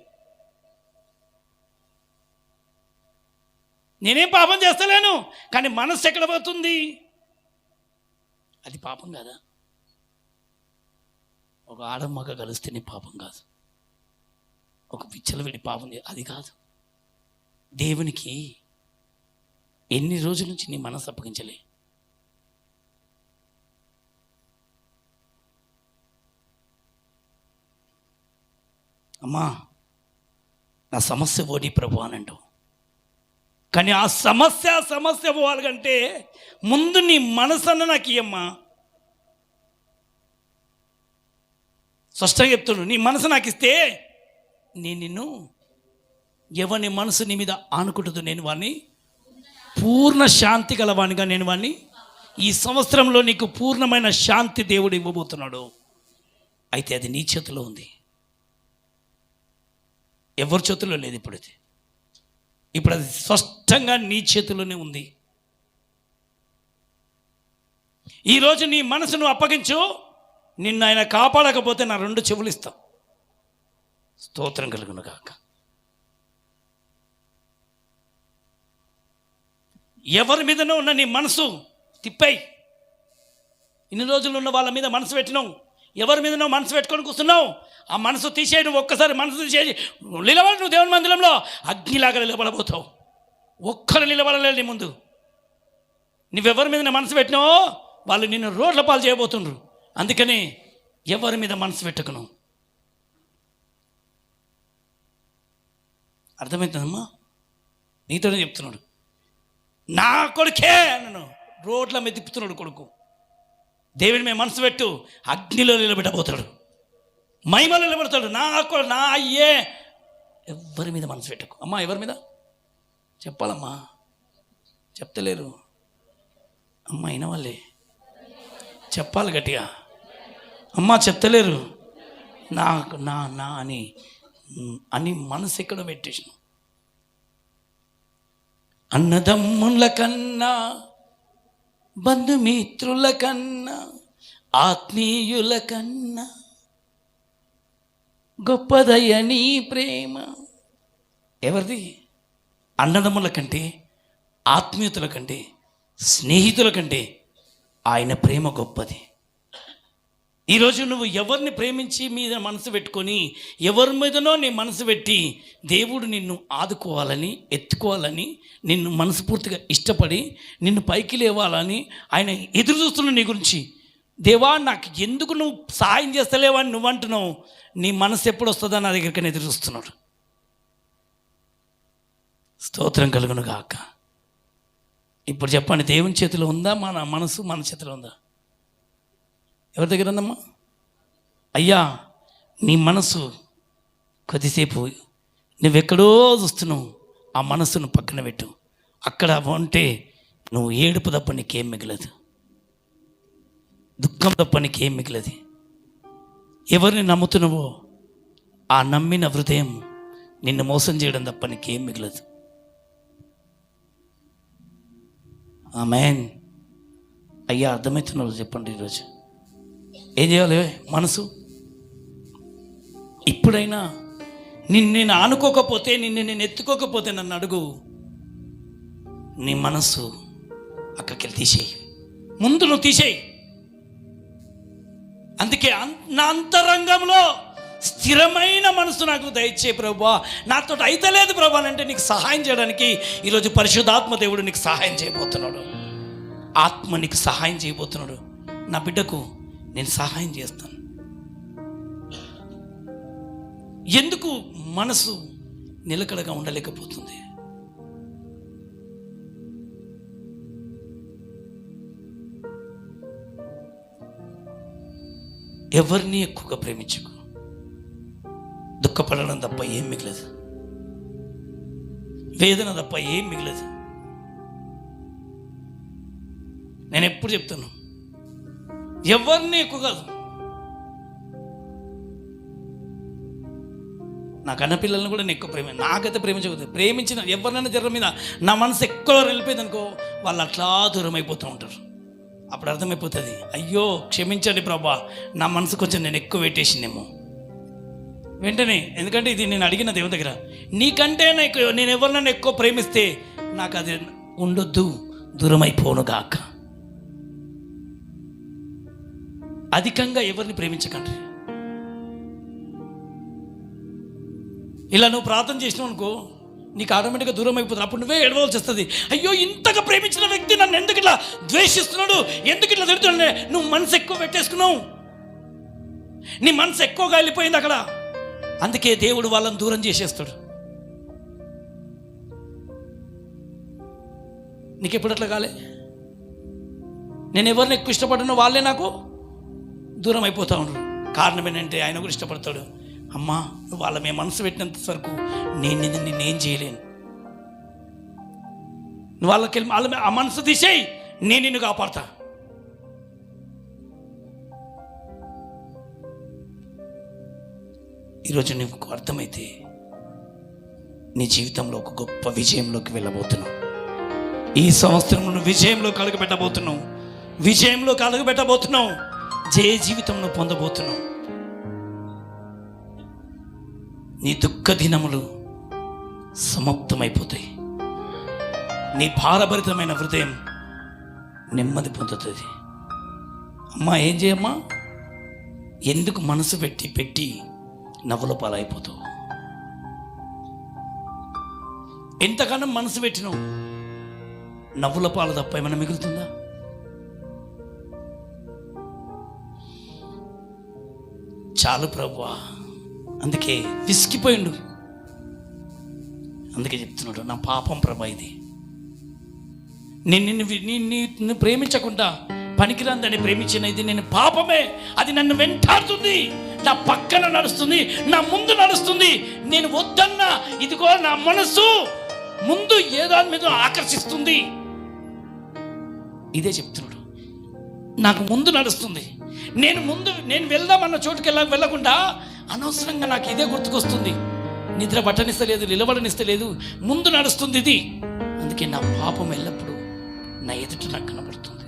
నేనేం పాపం చేస్తలేను, కానీ మనస్సు ఎక్కడ పోతుంది? అది పాపం కాదా? ఒక ఆడమ్మగా కలిస్తే నీ పాపం కాదు, ఒక విచ్చలవిడి పాపం అది కాదు. దేవునికి ఎన్ని రోజుల నుంచి నీ మనసు అప్పగించలే? అమ్మా, నా సమస్య ఓడి ప్రభు అని అంటావు, కానీ ఆ సమస్య పోవాలి కంటే ముందు నీ మనసన్న నాకు ఇయ్యమ్మా. స్పష్టంగా చెప్తున్నాను, నీ మనసు నాకు ఇస్తే నిన్ను ఎవరి మనసు నీ మీద ఆనుకుంటుందో నేను వాడిని పూర్ణ శాంతి గలవానిగా నేను వాడిని ఈ సంవత్సరంలో నీకు పూర్ణమైన శాంతి దేవుడు ఇవ్వబోతున్నాడు. అయితే అది నీ చేతిలో ఉంది, ఎవరి చేతిలో లేదు. ఇప్పుడు అది స్పష్టంగా నీ చేతిలోనే ఉంది. ఈరోజు నీ మనసును అప్పగించు. నిన్ను ఆయన కాపాడకపోతే నా 2 చెవులు ఇస్తాం. స్తోత్రం కలుగును గాక. ఎవరి మీదనో ఉన్న నీ మనసు తిప్పాయి. ఇన్ని రోజులు ఉన్న వాళ్ళ మీద మనసు పెట్టినావు, ఎవరి మీదనో మనసు పెట్టుకొని కూర్చున్నావు. ఆ మనసు తీసేయి. నువ్వు ఒక్కసారి మనసు తీసేసి నిలబడి, నువ్వు దేవుని మందిరంలో అగ్నిలాగా నిలబడబోతావు. ఒక్కరు నిలబడలేదు నీ ముందు. నువ్వెవరి మీద మనసు పెట్టినావో వాళ్ళు నిన్ను రోడ్ల పాలు చేయబోతుండ్రు. అందుకని ఎవరి మీద మనసు పెట్టకును. అర్థమవుతుందమ్మా? నీతోనే చెప్తున్నాడు. నా కొడుకే నన్ను రోడ్ల మీద తిప్పుతున్నాడు కొడుకు. దేవుని మీద మనసు పెట్టు, అగ్నిలో నిలబెట్టబోతాడు, మహిమలో నిలబెడతాడు. నా అయ్యే. ఎవరి మీద మనసు పెట్టకు అమ్మా. ఎవరి మీద చెప్పాలమ్మా? చెప్తలేరు అమ్మ. అయిన వాళ్ళే చెప్పాలి గట్టిగా. అమ్మ చెప్తలేరు. నాకు నా అని మనసు ఎక్కడ పెట్టేసిన. అన్నదమ్ముల కన్నా, బంధుమిత్రుల కన్నా, ఆత్మీయుల కన్నా గొప్పదయ్య నీ ప్రేమ. ఎవరిది? అన్నదమ్ముల కంటే, ఆత్మీయతల కంటే, స్నేహితుల కంటే ఆయన ప్రేమ గొప్పది. ఈరోజు నువ్వు ఎవరిని ప్రేమించి మీద మనసు పెట్టుకొని, ఎవరి మీదనో నీ మనసు పెట్టి, దేవుడు నిన్ను ఆదుకోవాలని, ఎత్తుకోవాలని, నిన్ను మనస్ఫూర్తిగా ఇష్టపడి నిన్ను పైకి లేవాలని ఆయన ఎదురు చూస్తున్నావు నీ గురించి. దేవా, నాకు ఎందుకు నువ్వు సాయం చేస్తలేవని నువ్వు అంటున్నావు. నీ మనసు ఎప్పుడు వస్తుందో నా దగ్గరికి ఎదురు చూస్తున్నాడు. స్తోత్రం కలుగును గాక. ఇప్పుడు చెప్పండి, దేవుని చేతిలో ఉందా మన మనసు? మన చేతిలో ఉందా? ఎవరి దగ్గర ఉందమ్మా? అయ్యా, నీ మనసు కొద్దిసేపు నువ్వెక్కడో చూస్తున్నావు, ఆ మనసును పక్కన పెట్టు. అక్కడ ఉంటే నువ్వు ఏడుపు తప్ప నీకేం మిగలదు, దుఃఖం తప్ప నీకేం మిగలదు. ఎవరిని నమ్ముతున్నావో ఆ నమ్మిన హృదయం నిన్ను మోసం చేయడం తప్ప నీకేం మిగలదు. ఆమేన్. అయ్యా, అర్థమవుతున్న వాళ్ళు చెప్పండి. ఈరోజు ఏం చేయాలి? మనసు ఇప్పుడైనా నేను ఆనుకోకపోతే, నేను ఎత్తుకోకపోతే నన్ను అడుగు. నీ మనసు అక్కడికి వెళ్ళి తీసేయి. ముందు నువ్వు తీసేయి. అందుకే నా అంతరంగంలో స్థిరమైన మనసు నాకు దయచే ప్రభువా, నాతో అయితలేదు ప్రభా అంటే నీకు సహాయం చేయడానికి ఈరోజు పరిశుద్ధాత్మ దేవుడు నీకు సహాయం చేయబోతున్నాడు. ఆత్మ నీకు సహాయం చేయబోతున్నాడు. నా బిడ్డకు నేను సహాయం చేస్తాను. ఎందుకు మనసు నిలకడగా ఉండలేకపోతుంది? ఎవరిని ఎక్కువగా ప్రేమించకు. దుఃఖపడడం తప్ప ఏం మిగలదు, వేదన తప్ప ఏం మిగలదు. నేను ఎప్పుడు చెప్తాను, ఎవరిని ఎక్కువ కాదు. నా కన్న పిల్లల్ని కూడా నేను ఎక్కువ నాకైతే ప్రేమించకూడదు. ప్రేమించిన ఎవరినైనా జర్ర మీద నా మనసు ఎక్కువ వెళ్ళిపోయింది అనుకో, వాళ్ళు అట్లా దూరం అయిపోతూ ఉంటారు. అప్పుడు అర్థమైపోతుంది, అయ్యో క్షమించండి ప్రభా, నా మనసు కొంచెం నేను ఎక్కువ పెట్టేసిందేమో. వెంటనే, ఎందుకంటే ఇది నేను అడిగిన దేవుని దగ్గర, నీకంటే నేను ఎవరినైనా ఎక్కువ ప్రేమిస్తే నాకు అది ఉండొద్దు, దూరం అయిపోనుగాక. అధికంగా ఎవరిని ప్రేమించకండి. ఇలా నువ్వు ప్రార్థన చేసినావు అనుకో, నీకు ఆటోమేటిక్గా దూరం అయిపోతుంది. అప్పుడు నువ్వే ఏడవలసి వస్తుంది, అయ్యో ఇంతగా ప్రేమించిన వ్యక్తి నన్ను ఎందుకు ఇట్లా ద్వేషిస్తున్నాడు, ఎందుకు ఇట్లా తిడుతున్నాడు. నువ్వు మనసు ఎక్కువ పెట్టేసుకున్నావు, నీ మనసు ఎక్కువగా వెళ్ళిపోయింది అక్కడ. అందుకే దేవుడు వాళ్ళని దూరం చేసేస్తాడు. నీకు ఎప్పుడు అట్లా కాలే? నేను ఎవరిని ఎక్కువ ఇష్టపడినో వాళ్ళే నాకు దూరం అయిపోతూ ఉండరు. కారణం ఏంటంటే ఆయన కూడా ఇష్టపడతాడు. అమ్మా, నువ్వు వాళ్ళ మేము మనసు పెట్టినంత వరకు నేనేం చేయలేను. నువ్వు వాళ్ళ ఆ మనసు తీసేయి, నేను నిన్ను కాపాడతా. ఈరోజు నీకు అర్థమైతే నీ జీవితంలో ఒక గొప్ప విజయంలోకి వెళ్ళబోతున్నావు. ఈ సంవత్సరం నువ్వు విజయంలోకి అడుగుపెట్టబోతున్నావు. విజయంలోకి అడుగుపెట్టబోతున్నావు. జయ జీవితంలో పొందబోతున్నావు. నీ దుఃఖ దినములు సమాప్తమైపోతాయి. నీ భారభరితమైన హృదయం నెమ్మది పొందుతుంది. అమ్మా, ఏం చేయమ్మా? ఎందుకు మనసు పెట్టి నవ్వుల పాలైపోతావు? ఎంతగానో మనసు పెట్టినావు, నవ్వుల పాలు తప్ప ఏమైనా మిగులుతుందా? చాలు ప్రభువా. అందుకే విసిగిపోయిండు. అందుకే చెప్తున్నాడు, నా పాపం ప్రభా ఇది. నిన్ను ప్రేమించకుండా పనికిరాందని ప్రేమించిన ఇది నేను పాపమే. అది నన్ను వెంటాడుతుంది, నా పక్కన నడుస్తుంది, నా ముందు నడుస్తుంది. నేను వద్దన్నా ఇదిగో నా మనసు ముందు ఏ దాని మీద ఆకర్షిస్తుంది. ఇదే చెప్తున్నాడు, నాకు ముందు నడుస్తుంది. నేను వెళ్దామన్న చోటుకి వెళ్ళకుండా అనవసరంగా నాకు ఇదే గుర్తుకొస్తుంది. నిద్ర పట్టనిస్తలేదు, నిలబడనిస్తలేదు, ముందు నడుస్తుంది ఇది. అందుకే నా పాపం ఎల్లప్పుడూ నా ఎదుట నాకు కనబడుతుంది,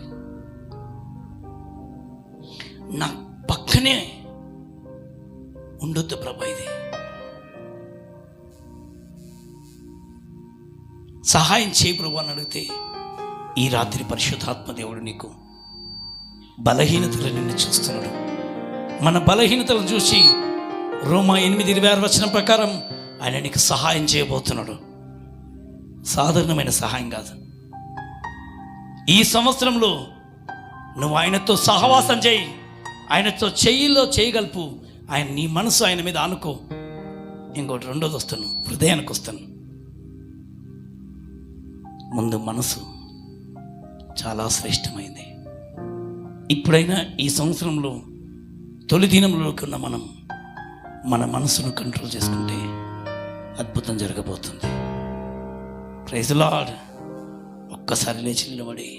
నా పక్కనే ఉండొద్దు ప్రభా. ఇది సహాయం చేయి ప్రభు అని అడిగితే ఈ రాత్రి పరిశుద్ధాత్మ దేవుడు నీకు బలహీనతలు నిన్ను చూస్తున్నాడు. మన బలహీనతలను చూసి రోమా 8:26 వచనం ప్రకారం ఆయన నీకు సహాయం చేయబోతున్నాడు. సాధారణమైన సహాయం కాదు. ఈ సంవత్సరంలో నువ్వు ఆయనతో సహవాసం చేయి, ఆయనతో చెయ్యిలో చేయగలుపు. ఆయన నీ మనసు ఆయన మీద అనుకో. ఇంకోటి రెండోది వస్తాను, హృదయానికి వస్తాను. ముందు మనసు చాలా శ్రేష్టమైంది. ఇప్పుడైనా ఈ సంవత్సరంలో తొలి దినంలోకి ఉన్న మనం మన మనసును కంట్రోల్ చేసుకుంటే అద్భుతం జరగబోతుంది. Praise the lord. ఒక్కసారి లేచి నిలబడి